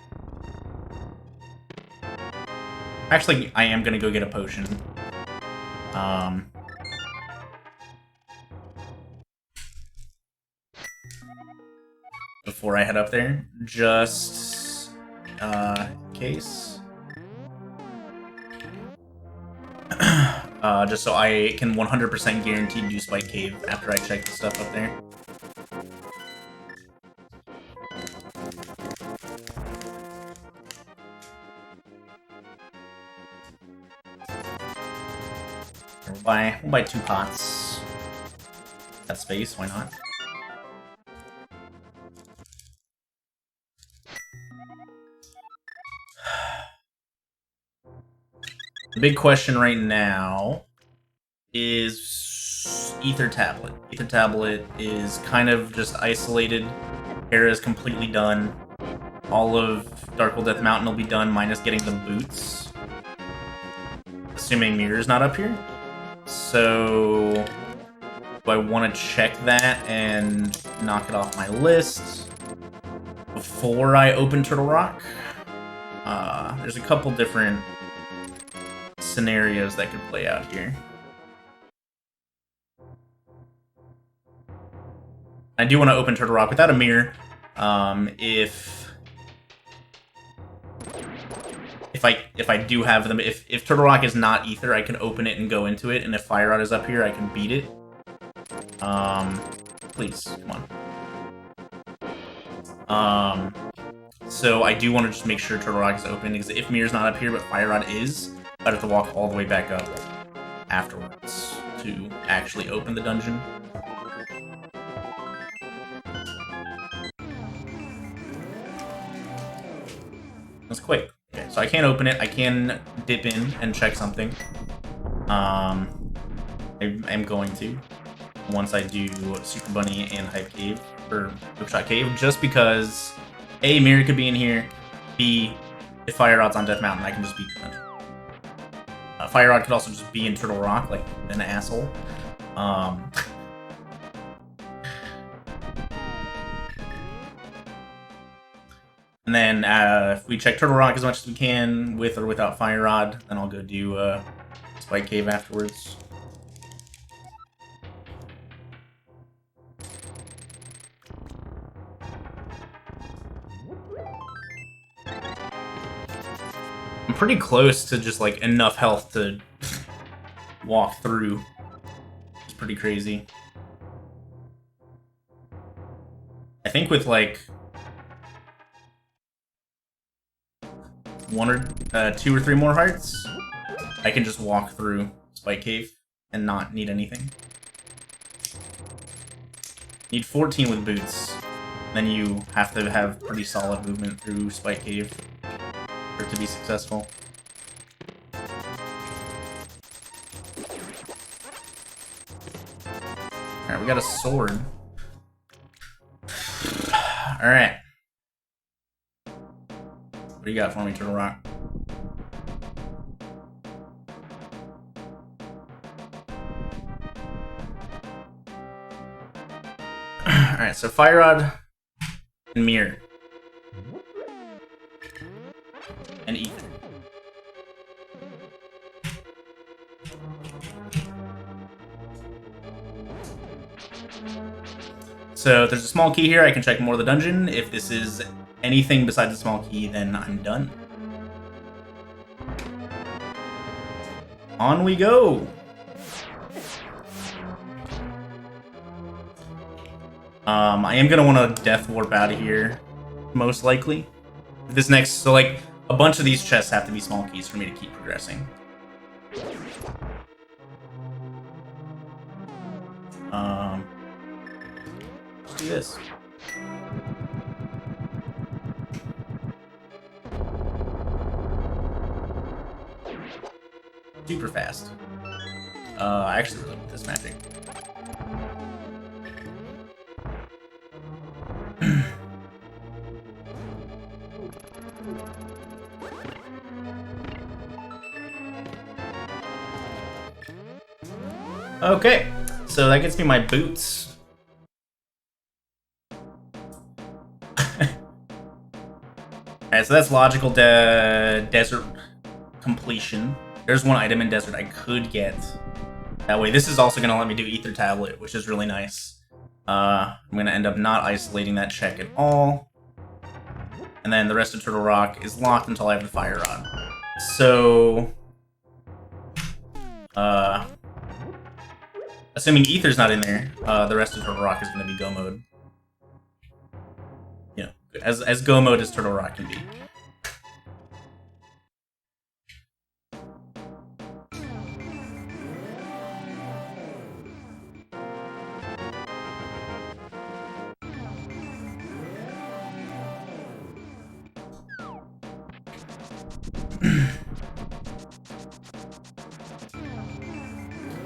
Actually, I am gonna go get a potion. Before I head up there, just in case. Just so I can 100% guarantee do Spike Cave after I check the stuff up there. We'll buy 2 pots. That space, why not? The big question right now is Ether Tablet. Ether Tablet is kind of just isolated. Hera is completely done. All of Darkwood Death Mountain will be done, minus getting the boots. Assuming Mirror's not up here. So, do I want to check that and knock it off my list before I open Turtle Rock? There's a couple different scenarios that could play out here. I do want to open Turtle Rock without a mirror. If I do have them, if Turtle Rock is not Ether, I can open it and go into it, and if Fire Rod is up here, I can beat it. Please, come on. So I do want to just make sure Turtle Rock is open, because if Mirror's not up here, but Fire Rod is, I'd have to walk all the way back up afterwards to actually open the dungeon. That's quick. Okay, so I can't open it. I can dip in and check something. I am going to once I do Super Bunny and Hype Cave or Hookshot Cave, just because A, Mirror could be in here. B, if Fire Rod's on Death Mountain, I can just beat the dungeon. Fire Rod could also just be in Turtle Rock, like an asshole. And then if we check Turtle Rock as much as we can, with or without Fire Rod, then I'll go do Spike Cave afterwards. I'm pretty close to just like enough health to walk through. It's pretty crazy. I think with like 1 or 2 or 3 more hearts, I can just walk through Spike Cave and not need anything. Need 14 with boots. Then you have to have pretty solid movement through Spike Cave for it to be successful. Alright, we got a sword. Alright. What do you got for me, Turtle Rock? Alright, so Fire Rod and Mirror. And Ether. So if there's a small key here, I can check more of the dungeon. If this is anything besides a small key, then I'm done. On we go! I am gonna want to Death Warp out of here, most likely. This next, so like, a bunch of these chests have to be small keys for me to keep progressing. Let's do this. Super fast. I actually really like this magic. Okay, so that gets me my boots. Alright, so that's logical desert completion. There's one item in desert I could get. That way, this is also going to let me do Ether Tablet, which is really nice. I'm going to end up not isolating that check at all. And then the rest of Turtle Rock is locked until I have the Fire Rod. So... assuming Ether's not in there, the rest of Turtle Rock is going to be Go Mode. You know, as Go Mode as Turtle Rock can be.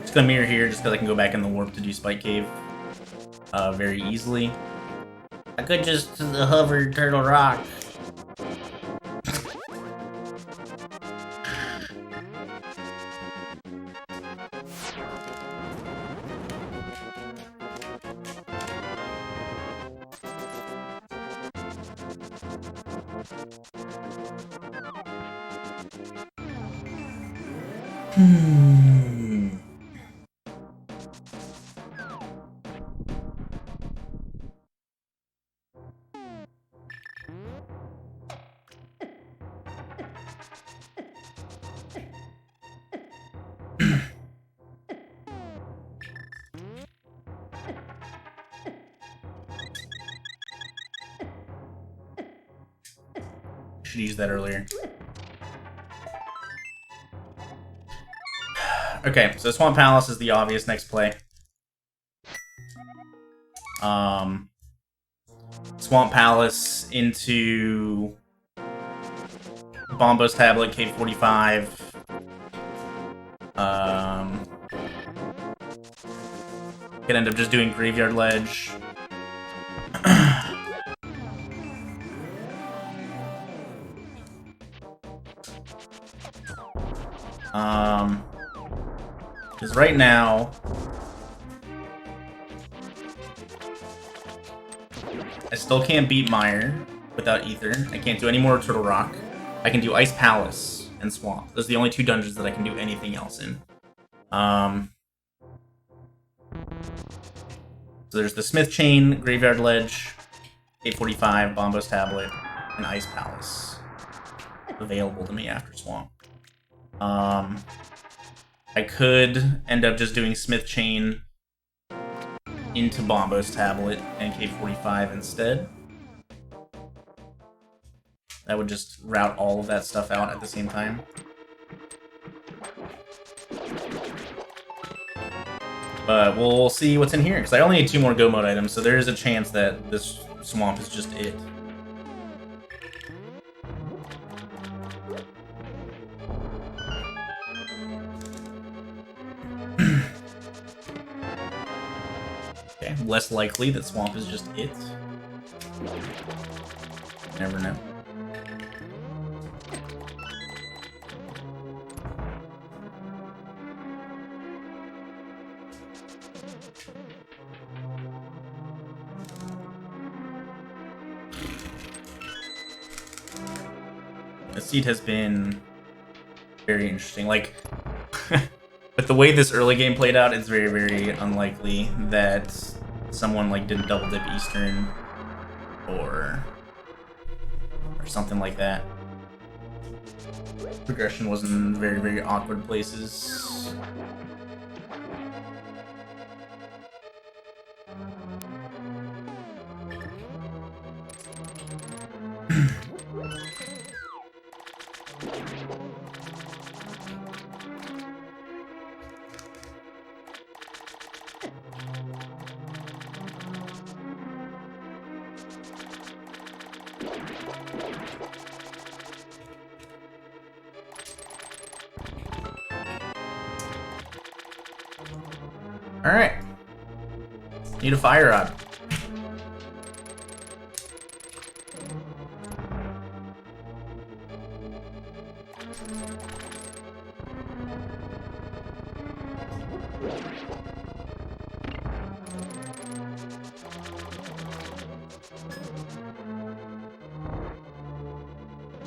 Just gonna mirror here just because I can go back in the warp to do Spike Cave very easily. I could just hover Turtle Rock. Should use that earlier. Okay, so Swamp Palace is the obvious next play. Swamp Palace into Bombo's Tablet, K45. Could end up just doing Graveyard Ledge. Because right now, I still can't beat Mire without Ether. I can't do any more Turtle Rock. I can do Ice Palace and Swamp. Those are the only two dungeons that I can do anything else in. So there's the Smith Chain, Graveyard Ledge, 845, Bombo's Tablet, and Ice Palace available to me after Swamp. I could end up just doing Smith Chain into Bombo's Tablet and K45 instead. That would just route all of that stuff out at the same time. But we'll see what's in here, because I only need 2 more Go Mode items, so there is a chance that this swamp is just it. Okay, less likely that swamp is just it. Never know. The seed has been very interesting. Like, with the way this early game played out, it's very, very unlikely that someone like did double dip Eastern or something like that. Progression was in very, very awkward places. Alright. Need a fire rod.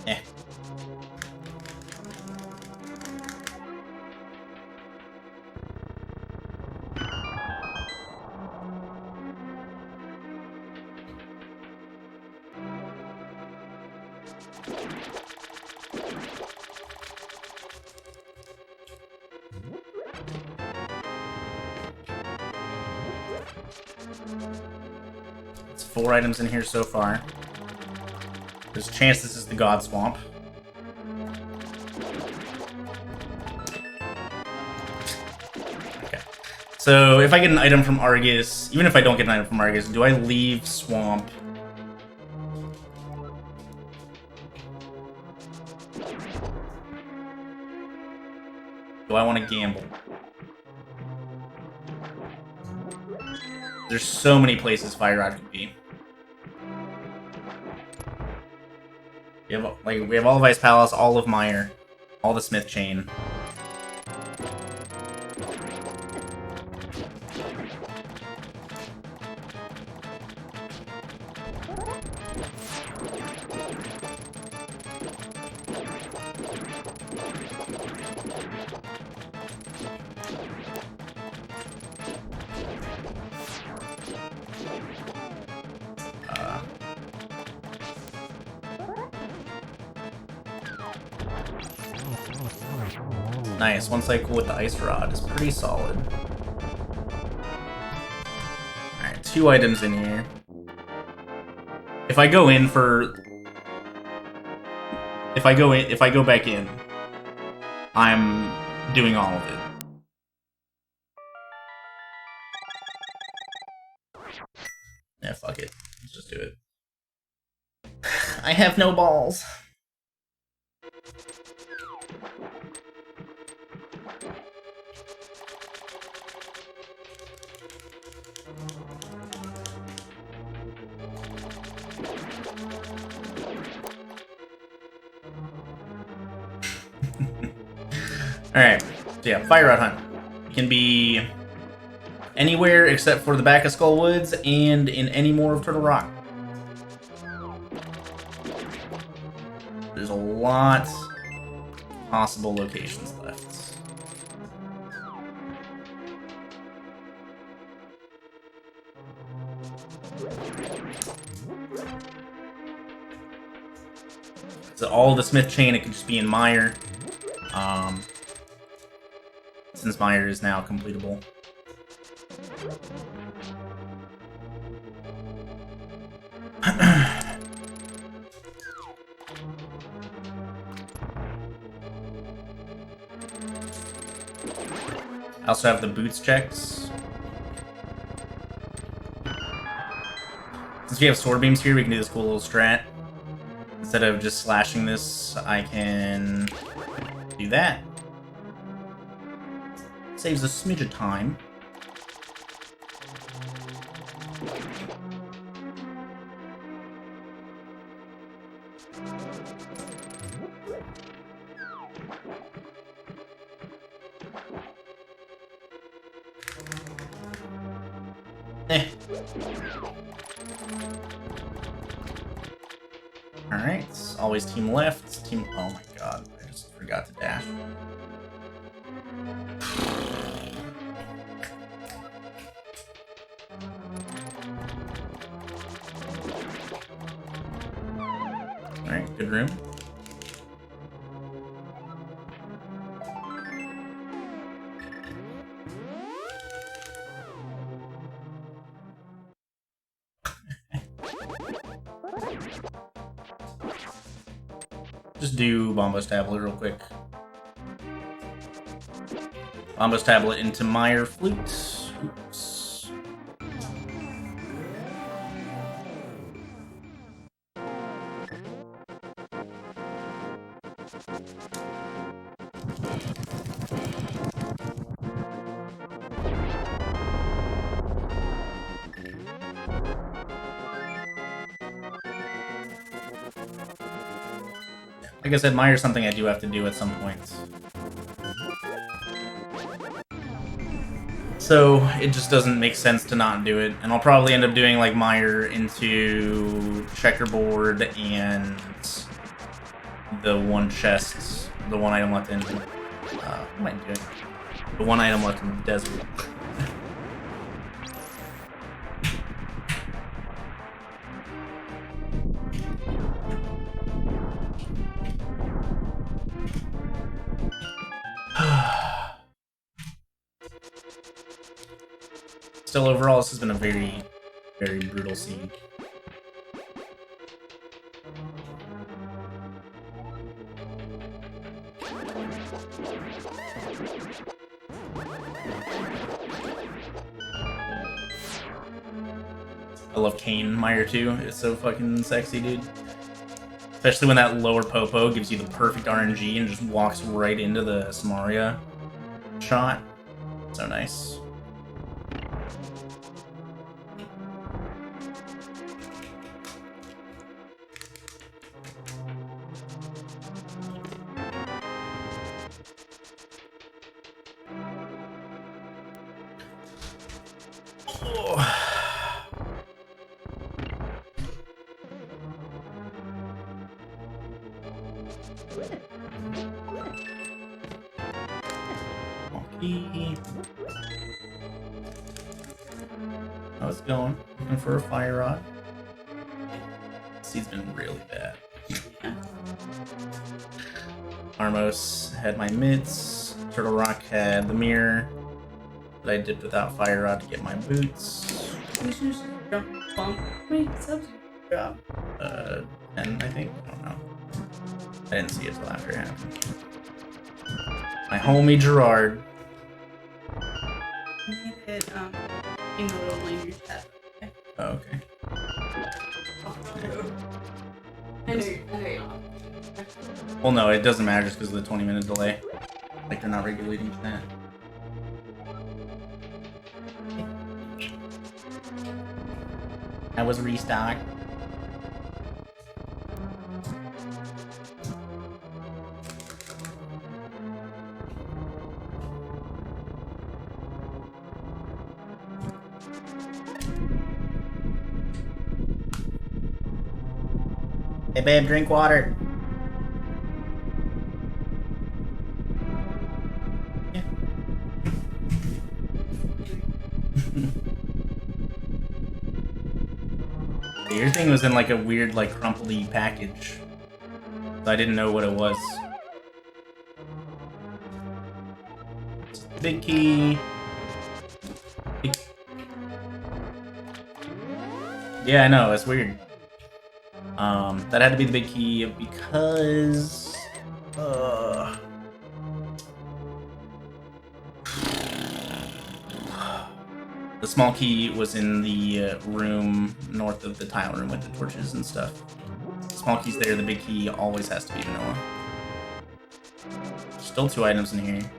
Eh. It's 4 items in here so far. There's a chance this is the God Swamp. Okay. So if I get an item from Argus, even if I don't get an item from Argus, do I leave Swamp? Do I want to gamble? There's so many places Fire Rod could be. We have all of Ice Palace, all of Mire, all the Smith Chain. Nice, one cycle with the Ice Rod is pretty solid. Alright, 2 items in here. If I go in for... If I go back in, I'm doing all of it. Yeah, fuck it. Let's just do it. I have no balls. Alright, so yeah, Fire Rod Hunt. It can be anywhere except for the back of Skull Woods and in any more of Turtle Rock. There's a lot of possible locations left. So all of the Smith Chain, it could just be in Mire. Since Mire is now completable. I also have the boots checks. Since we have sword beams here, we can do this cool little strat. Instead of just slashing this, I can do that. Saves a smidge of time. Eh. Alright, always team left. Team. Oh my god, I just forgot to dash. Alright, good room. Just do Bombo's Tablet real quick. Bombo's Tablet into Meyer Flute. Oops. Like I said, Meyer's something I do have to do at some point. So it just doesn't make sense to not do it. And I'll probably end up doing like Meyer into Checkerboard and the one chest, the one item left in. What am I doing? The one item left in the desert. Still, overall, this has been a very, very brutal siege. I love Kane Meyer too. It's so fucking sexy, dude. Especially when that lower Popo gives you the perfect RNG and just walks right into the Samaria shot. So nice. How's it going? Looking for a fire rod? Seed's been really bad. Armos had my mitts. Turtle Rock had the mirror that I dipped without fire rod to get my boots. Wait, subs. 10, I think. I don't know. I didn't see it till after it happened. My homie Gerard. Emote only in your chat. Okay. Oh, okay. I know you're not. Well, no, it doesn't matter just because of the 20-minute delay. Like, they're not regulating that. I was restocked. Hey babe, drink water. Yeah. Your thing was in like a weird, like crumply package. So I didn't know what it was. Big key. Yeah, I know, it's weird. That had to be the big key because the small key was in the room north of the tile room with the torches and stuff. Small key's there, the big key always has to be vanilla. Still 2 items in here.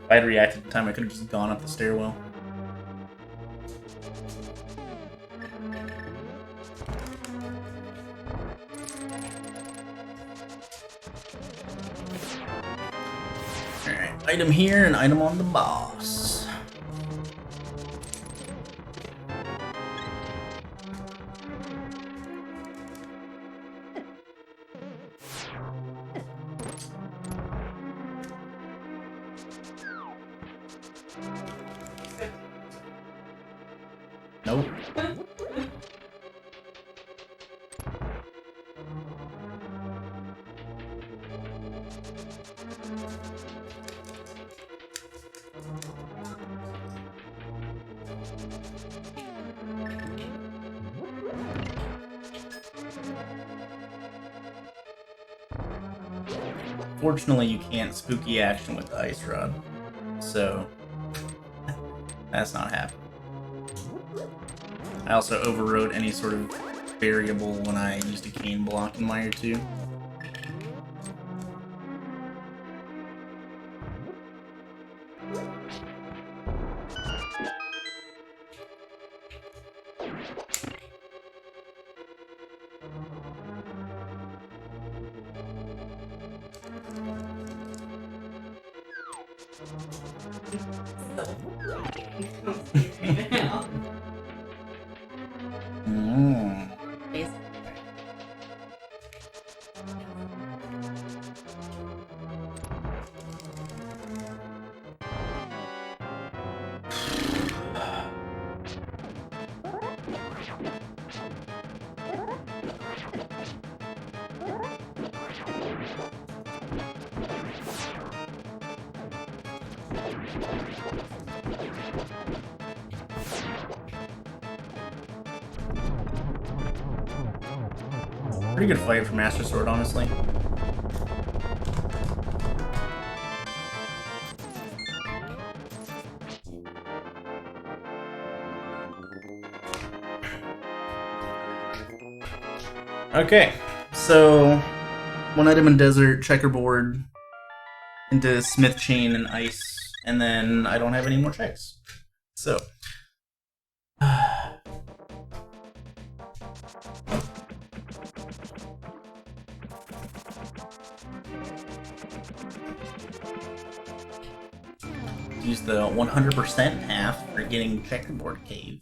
If I had reacted at the time, I could have just gone up the stairwell. Item here and item on the boss. Nope. Fortunately, you can't spooky action with the ice rod, so that's not happening. I also overrode any sort of variable when I used a cane block in Layer 2. Pretty good fight for Master Sword, honestly. Okay, so one item in desert, checkerboard, into smith chain and ice, and then I don't have any more checks. So use the 100% half for getting checkerboard cave.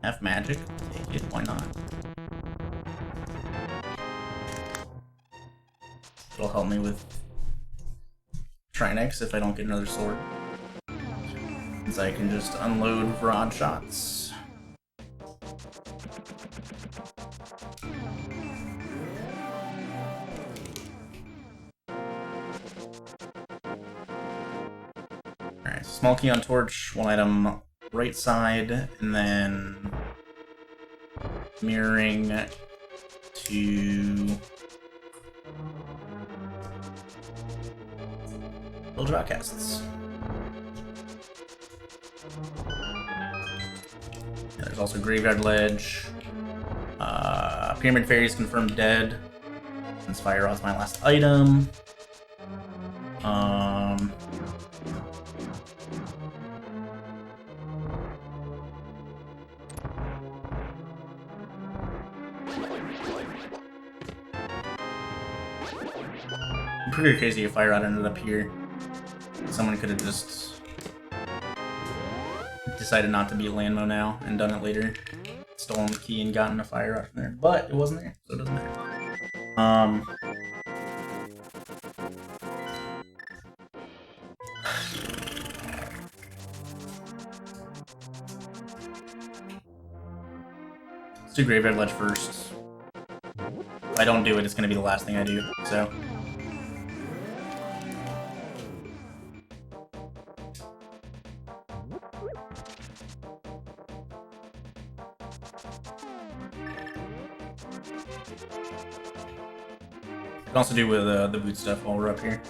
Half magic? Take it, why not? It'll help me with Trinex if I don't get another sword. Since I can just unload rod shots. Alright, small key on torch, one item right side, and then mirroring to build outcasts. Yeah, there's also graveyard ledge. Pyramid fairies confirmed dead. Since fire rod's my last item. Pretty crazy if Fire Rod ended up here. Someone could have just decided not to be a Landmo now and done it later. Stolen the key and gotten a Fire Rod from there. But it wasn't there, so it doesn't matter. Let's do Graveyard Ledge first. If I don't do it, it's going to be the last thing I do, so... I can also do with the boot stuff while we're up here.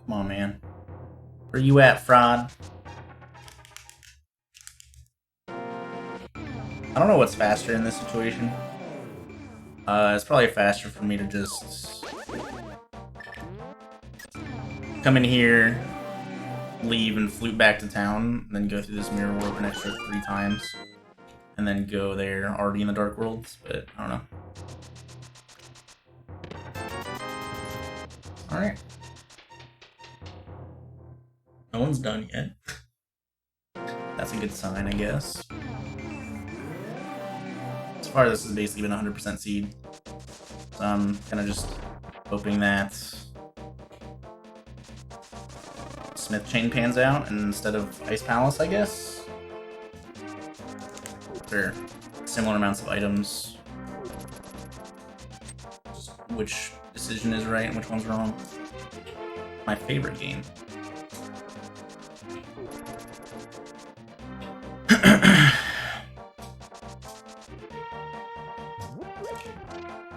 Come on, man. Where you at, fraud? I don't know what's faster in this situation. It's probably faster for me to just come in here, leave, and flute back to town, then go through this mirror warp an extra 3 times, and then go there already in the Dark Worlds, but I don't know. Alright. No one's done yet. That's a good sign, I guess. So far, this has basically been 100% seed. So I'm kind of just hoping that Smith Chain pans out instead of Ice Palace, I guess. They're similar amounts of items. Just which decision is right and which one's wrong. My favorite game.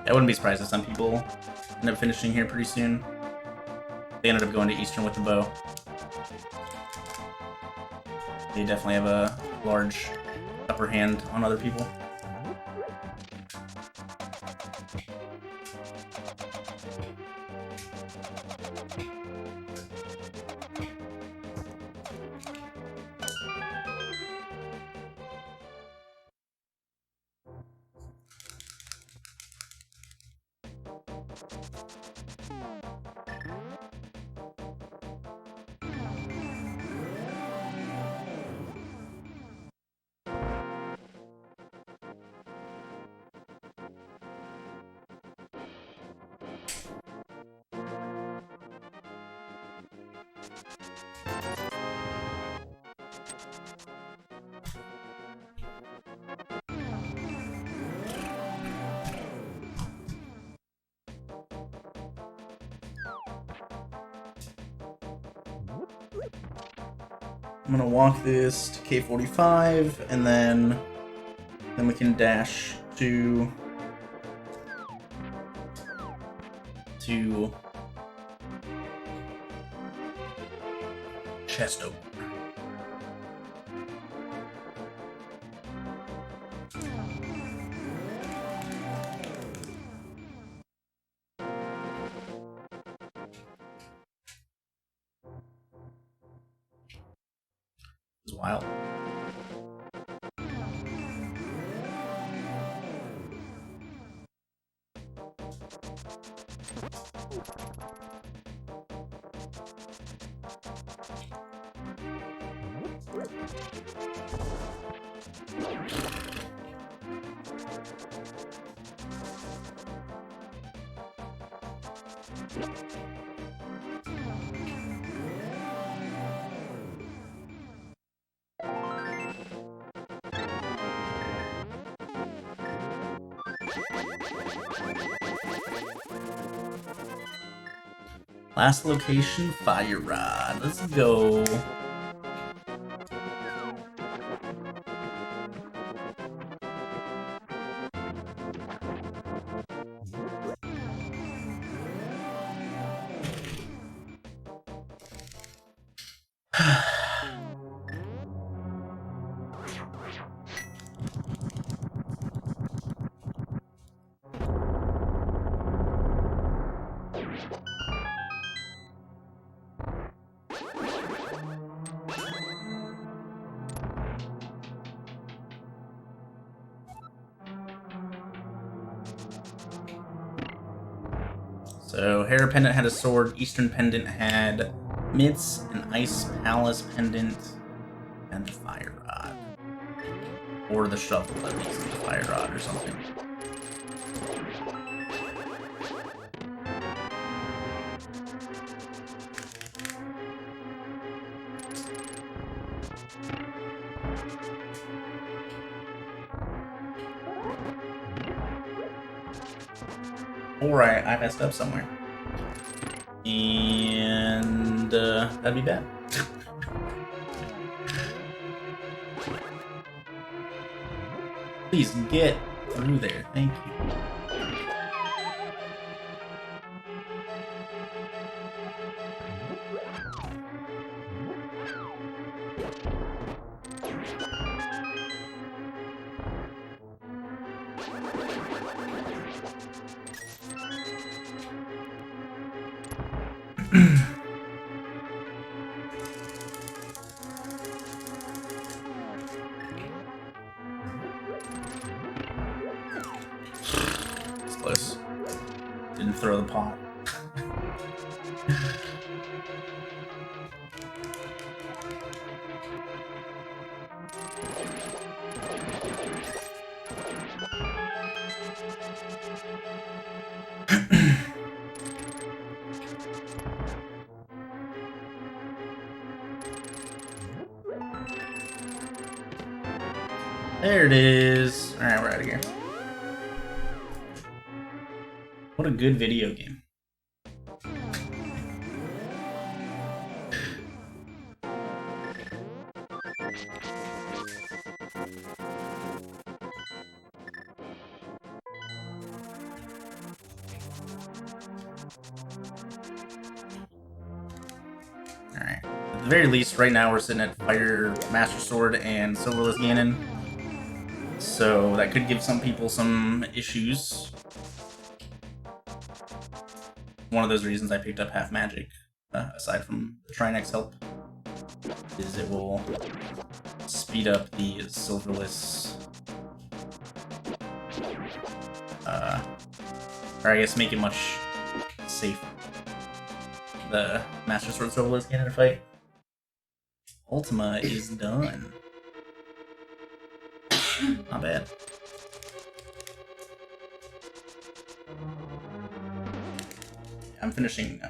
I wouldn't be surprised if some people end up finishing here pretty soon. They ended up going to Eastern with the bow. They definitely have a large upper hand on other people. I'm gonna walk this to K45, and then we can dash to chest opener. It's wild. Last location, Fire Rod. Let's go. So, Hera Pendant had a sword, Eastern Pendant had mitts, an Ice Palace Pendant, and the Fire Rod. Or the Shovel, at least, the Fire Rod or something. Or I messed up somewhere. And that'd be bad. Please get through there. Thank you. It's close. Didn't throw the pot. There it is. Alright, we're out of here. What a good video game. Alright. At the very least, right now we're sitting at Fire Master Sword and Silverless Ganon. So that could give some people some issues. One of those reasons I picked up Half Magic, aside from the Trinex help, is it will speed up the Silverless, or I guess make it much safer. The Master Sword Silverless Ganon fight. Ultima is done. Not bad. I'm finishing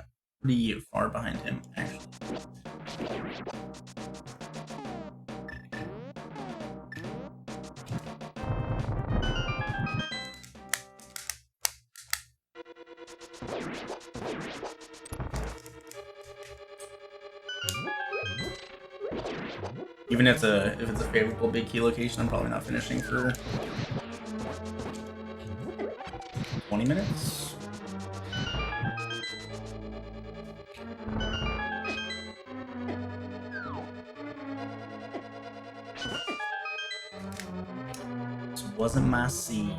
pretty far behind him, actually. Even if it's a favorable big key location, I'm probably not finishing for 20 minutes. This wasn't my seed.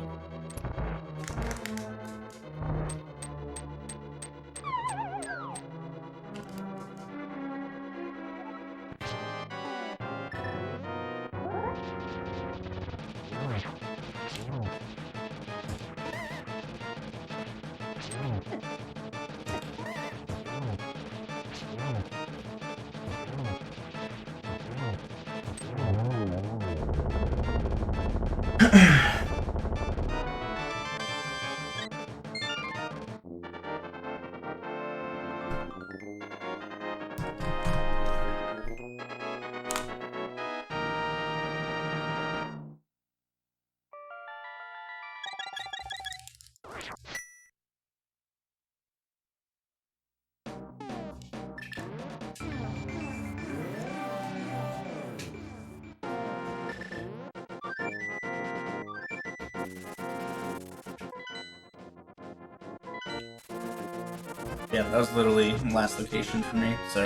Yeah, that was literally the last location for me, so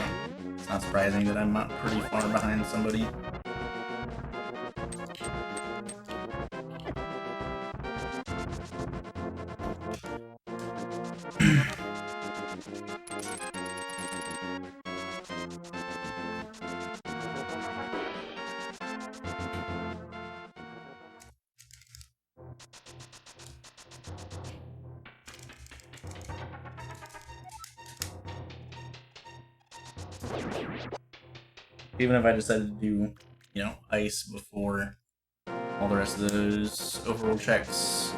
it's not surprising that I'm not pretty far behind somebody. Even if I decided to do, you know, ice before all the rest of those overall checks,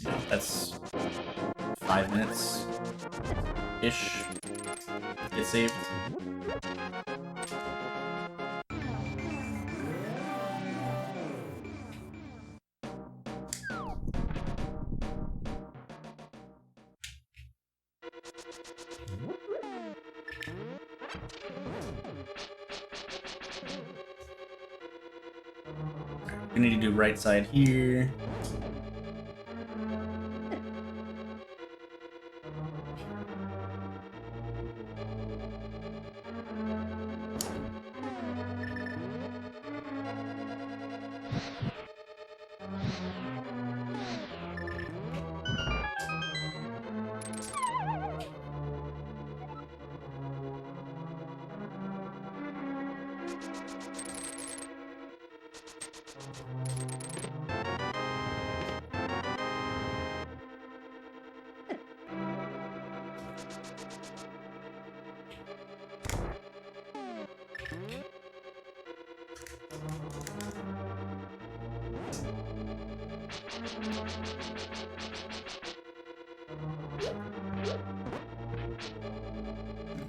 you know, that's 5 minutes-ish to get saved. We need to do right side here.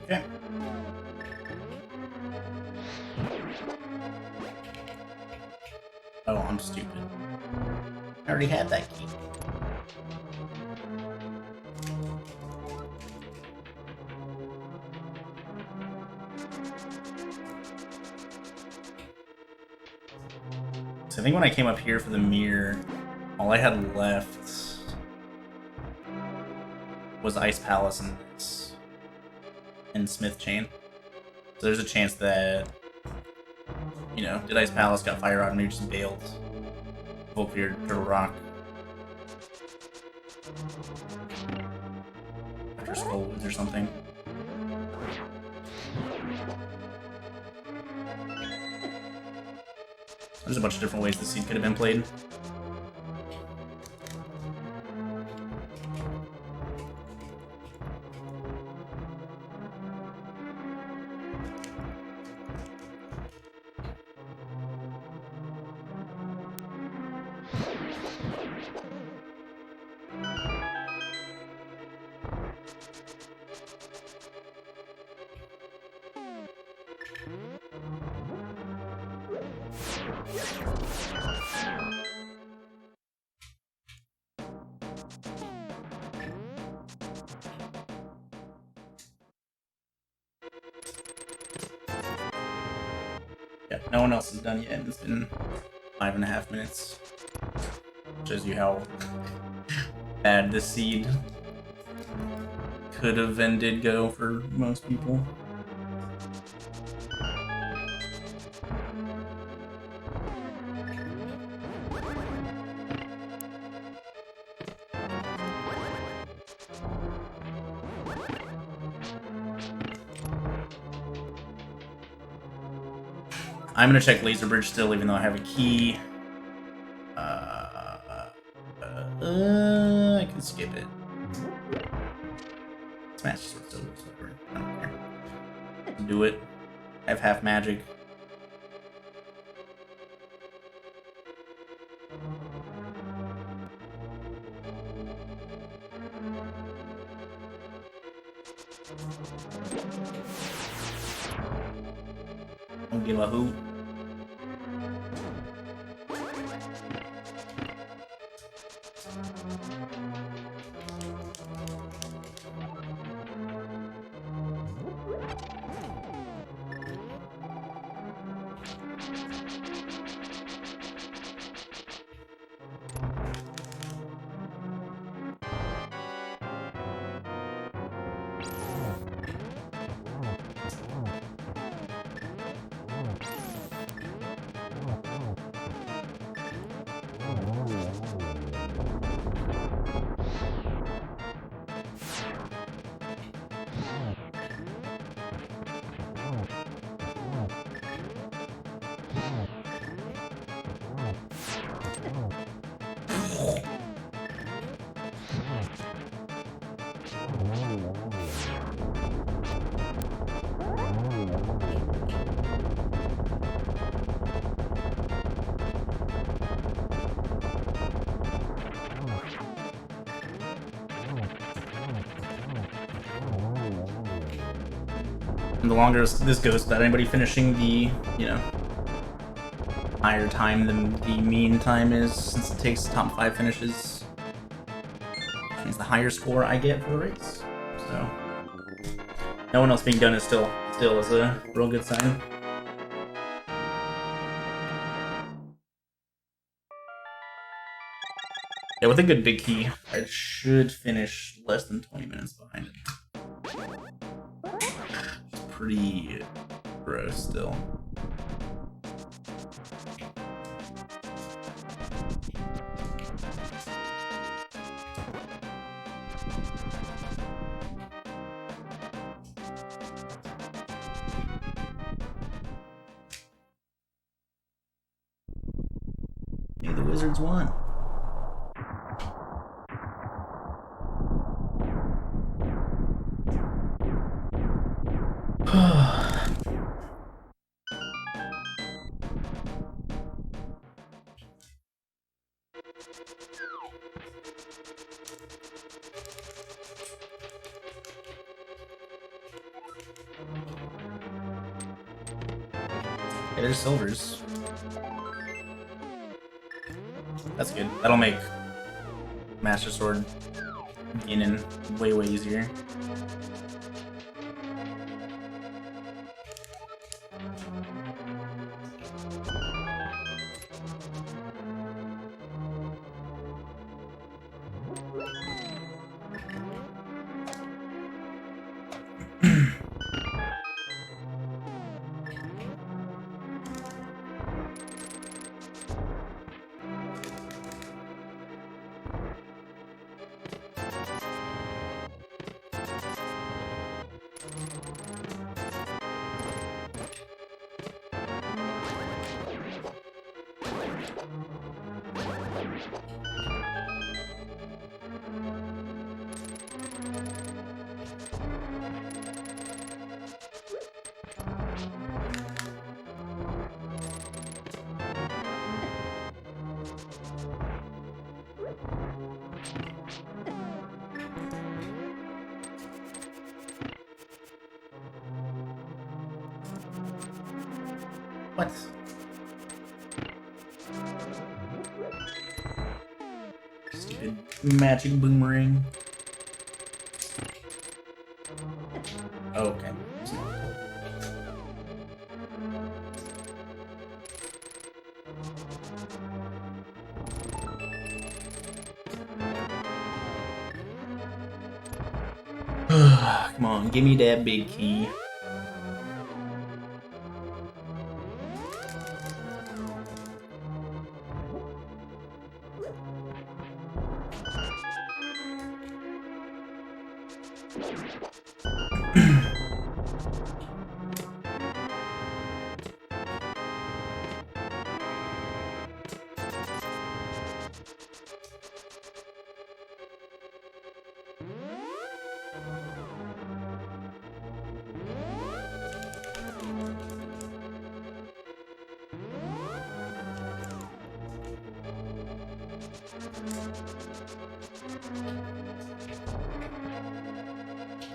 Okay. Oh, I'm stupid. I already had that key. So I think when I came up here for the mirror, all I had left was Ice Palace and this. And Smith Chain. So there's a chance that, you know, did Ice Palace, got Fire Rod, and maybe just bailed. Volclear to Rock. After Skullwoods or something. There's a bunch of different ways the seed could have been played. Yeah, no one else is done yet. It's been 5.5 minutes. Shows you how bad this seed could have and did go for most people. I'm gonna check Laser Bridge still, even though I have a key. I can skip it. Smash Sword still looks like I don't care. Do it. I have half magic. Don't give a hoot. And the longer this goes without anybody finishing the, you know, higher time than the mean time is, since it takes top 5 finishes, which means the higher score I get for the race. So, no one else being done is still is a real good sign. Yeah, with a good big key, I should finish less than 20 minutes behind it. It's pretty gross still. Hey, the Wizards won. Hey, there's silvers. That's good. That'll make Master Sword gaining way easier. What? Stupid magic boomerang. Oh, okay. Come on, give me that big key.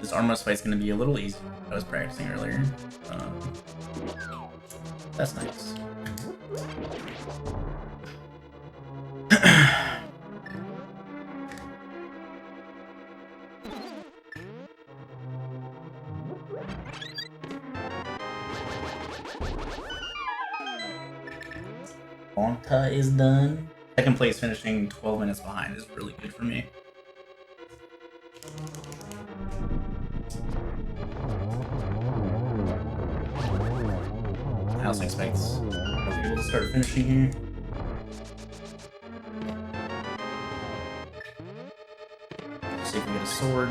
This Armos fight's gonna be a little easy. I was practicing earlier. That's nice. Bonta is done. Second place, finishing 12 minutes behind, is really good for me. I also expect I'll be able to start finishing here. See if we get a sword.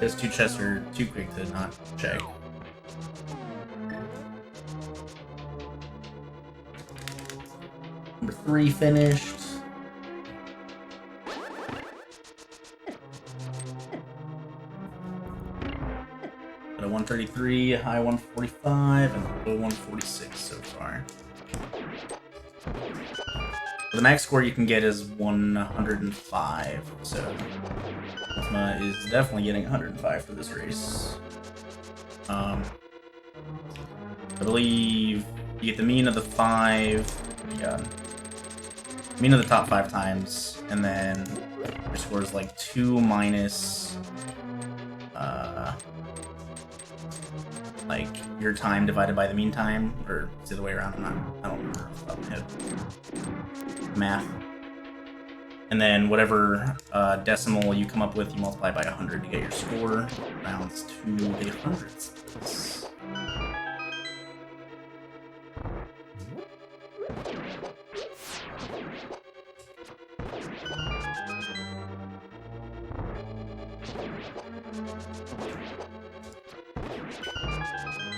Those two chests are too quick to not check. Number 3 finished. Got a 133, a high 145, and a low 146 so far. The max score you can get is 105, so Ultima is definitely getting 105 for this race. I believe you get the mean of the 5, yeah, mean of the top 5 times, and then your score is like 2 minus like your time divided by the mean time, or it's the other way around. I don't remember off the top of my head. Math. And then whatever decimal you come up with, you multiply by 100 to get your score. Rounds to the hundreds.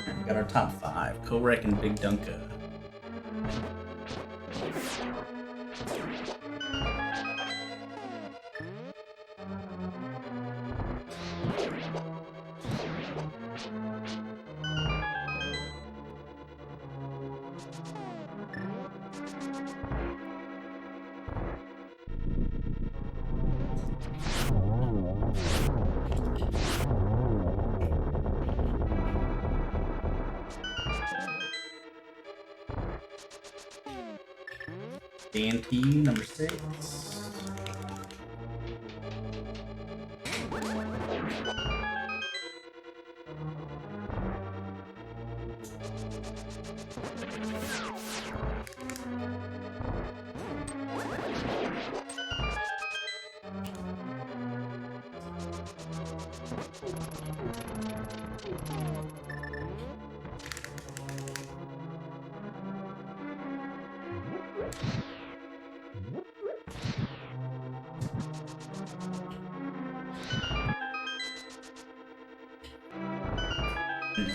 We got our top 5, Korek and Big Dunka. Dante, number 6.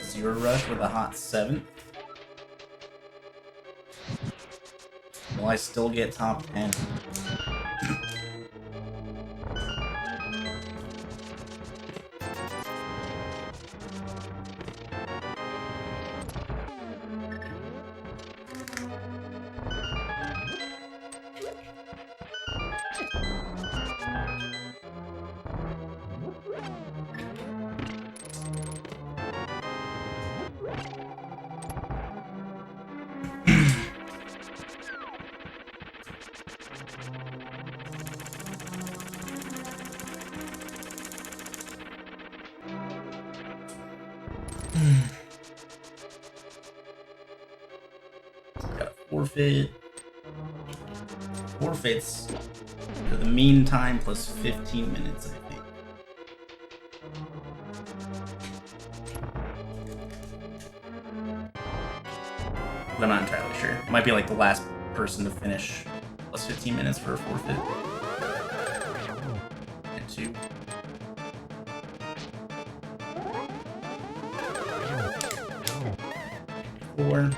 Zero Rush with a hot 7th. Will I still get top 10? Got a forfeit. Forfeits for the mean time plus 15 minutes, I think. But I'm not entirely sure. It might be like the last person to finish plus 15 minutes for a forfeit. And 2. Four.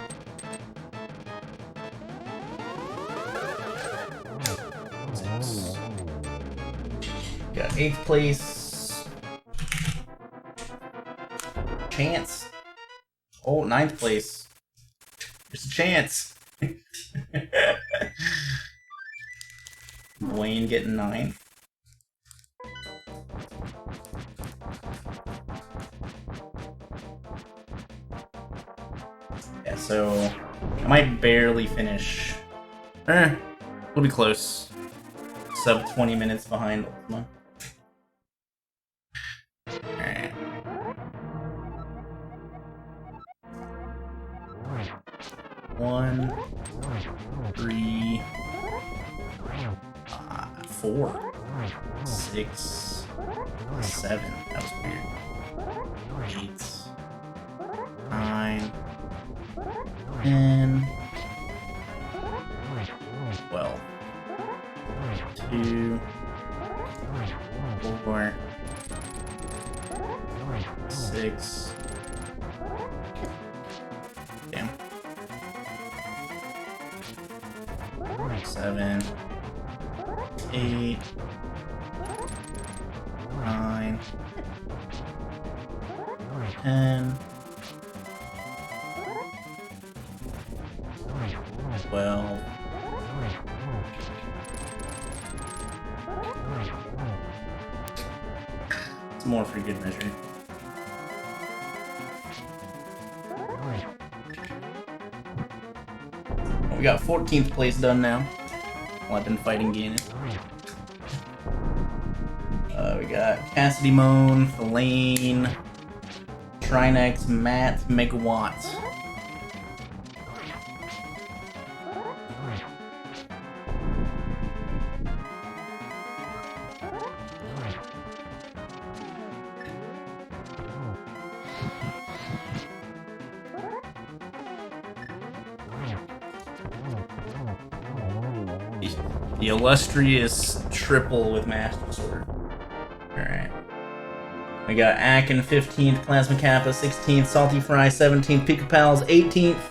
Got 8th place. Chance. Oh, 9th place. There's a chance. Wayne getting 9th. Yeah, so I might barely finish. We'll be close. Sub 20 minutes behind Ultima. Alright. 1, 3, 4, 6, 7. That was weird. 8, 9, 10, 12, 2, 4, 6. Damn. 7, 8, 9, 10, 12. It's more for good measure. We got 14th place done now. Well, I've been fighting Ganon. We got Cassidy Moan, Elaine, Trinex, Matt, Megawatt. The illustrious triple with Master Sword. Alright. We got Akin 15th, Plasma Kappa 16th, Salty Fry 17th, Pika Pals 18th.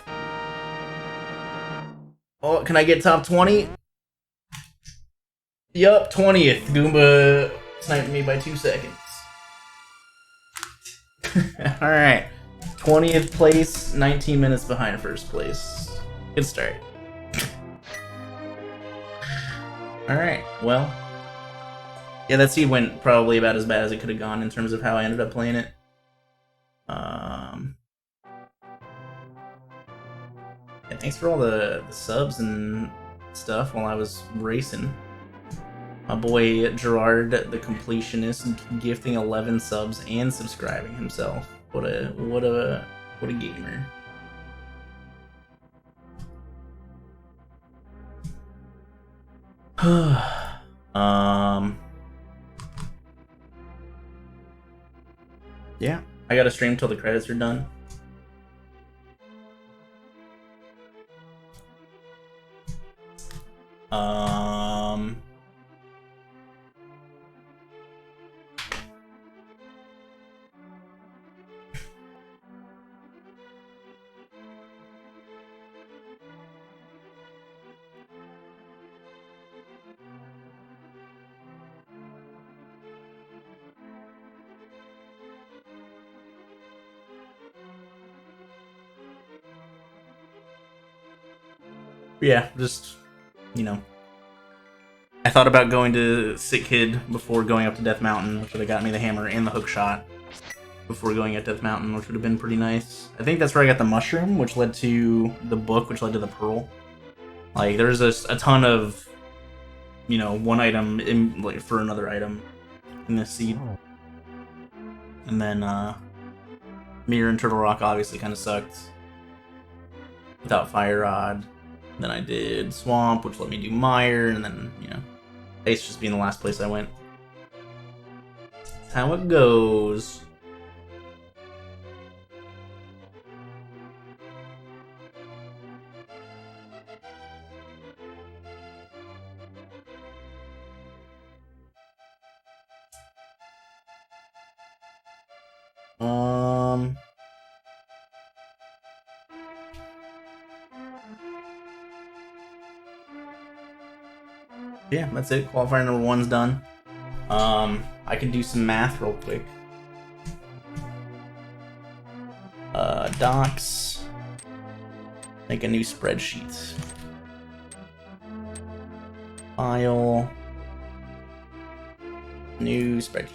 Oh, can I get top 20? Yup, 20th. Goomba sniped me by 2 seconds. Alright. 20th place, 19 minutes behind first place. Good start. Alright, well. Yeah, that seed went probably about as bad as it could have gone in terms of how I ended up playing it. Yeah, thanks for all the subs and stuff while I was racing. My boy Gerard, the completionist, gifting 11 subs and subscribing himself. What a gamer. Yeah, I gotta stream till the credits are done. Yeah, just, you know. I thought about going to Sick Kid before going up to Death Mountain, which would have got me the hammer and the hook shot before going at Death Mountain, which would have been pretty nice. I think that's where I got the mushroom, which led to the book, which led to the pearl. Like, there's a ton of, you know, one item in, like, for another item in this seed. And then, Mirror and Turtle Rock obviously kind of sucked without Fire Rod. Then I did Swamp, which let me do Mire, and then, you know, Ace just being the last place I went. That's how it goes. Yeah, that's it. Qualifier number 1's done. I can do some math real quick. Docs. Make a new spreadsheet. File. New spreadsheet.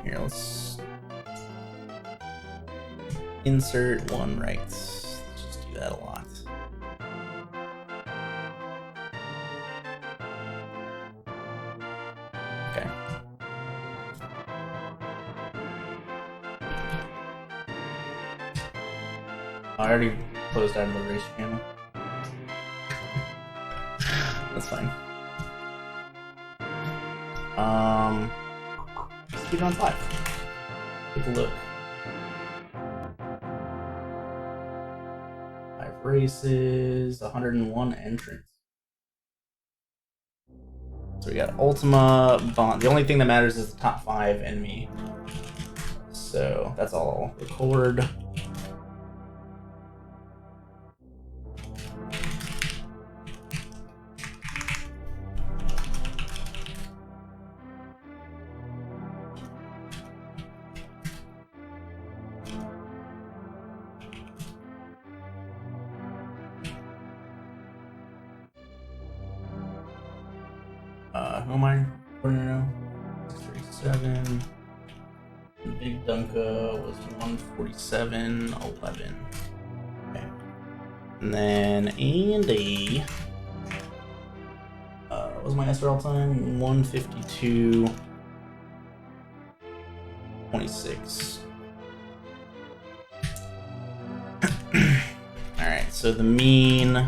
Here, let's insert one right. Let's just do that a lot. Okay. I already closed out of the race channel. That's fine. Speed on 5. Take a look. 5 races, 101 entrants. So we got Ultima, Bond. The only thing that matters is the top 5 and me. So that's all I'll record. Who am I? 637. Big Dunka was 147.11. Okay. And then Andy. What was my SRL time? 152.26. Alright, so the mean.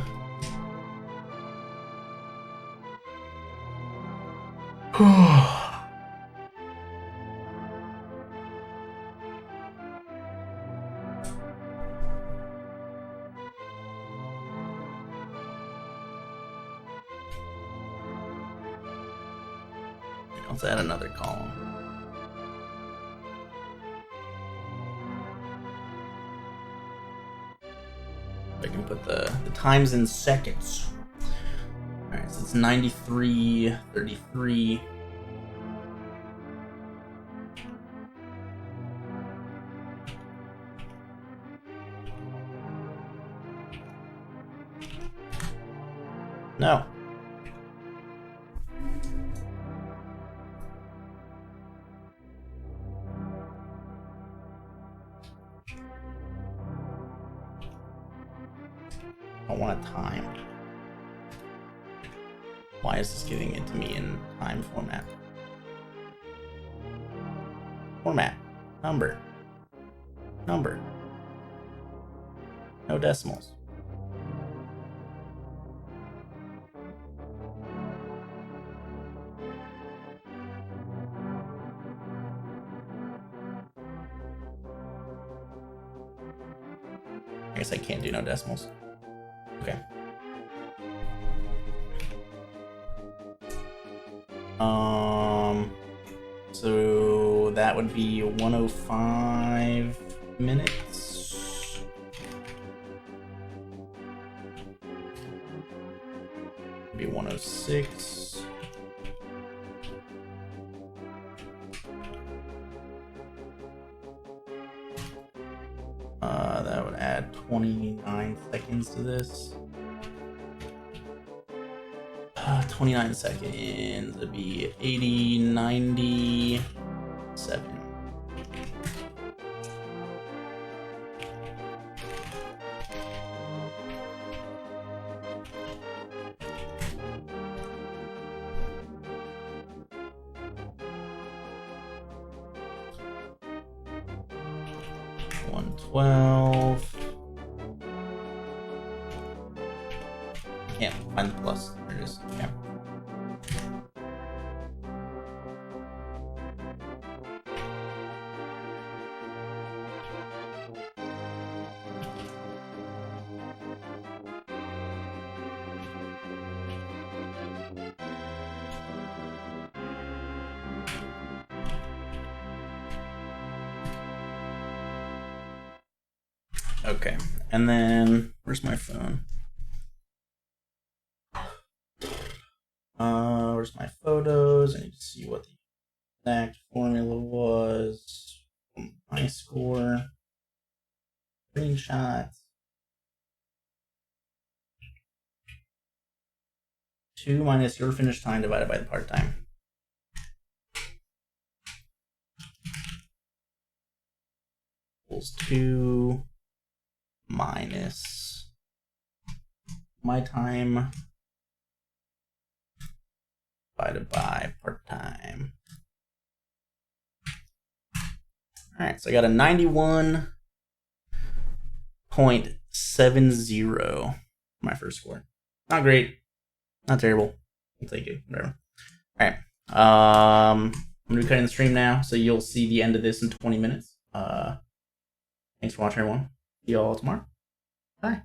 Let's add another column. I can put the times in seconds. Alright, so it's 93.33. No. I want a time. Why is this giving it to me in time format? Format. Number. Number. No decimals. I guess I can't do no decimals. Okay. So that would be 105 minutes. Maybe 106. That would add 29 seconds to this. 29 seconds would be 80, 97. $112. Can't find the plus. There it is. Yeah. Okay, and then where's my phone? Where's my photos? I need to see what the exact formula was. My score. Screenshots. 2 minus your finished time divided by the part time. Equals 2 minus my time divided by part time. All right, so I got a 91.70 my first score. Not great, not terrible. I'll take it, whatever. All right, I'm gonna be cutting the stream now, so you'll see the end of this in 20 minutes. Thanks for watching, everyone. See y'all tomorrow. Bye.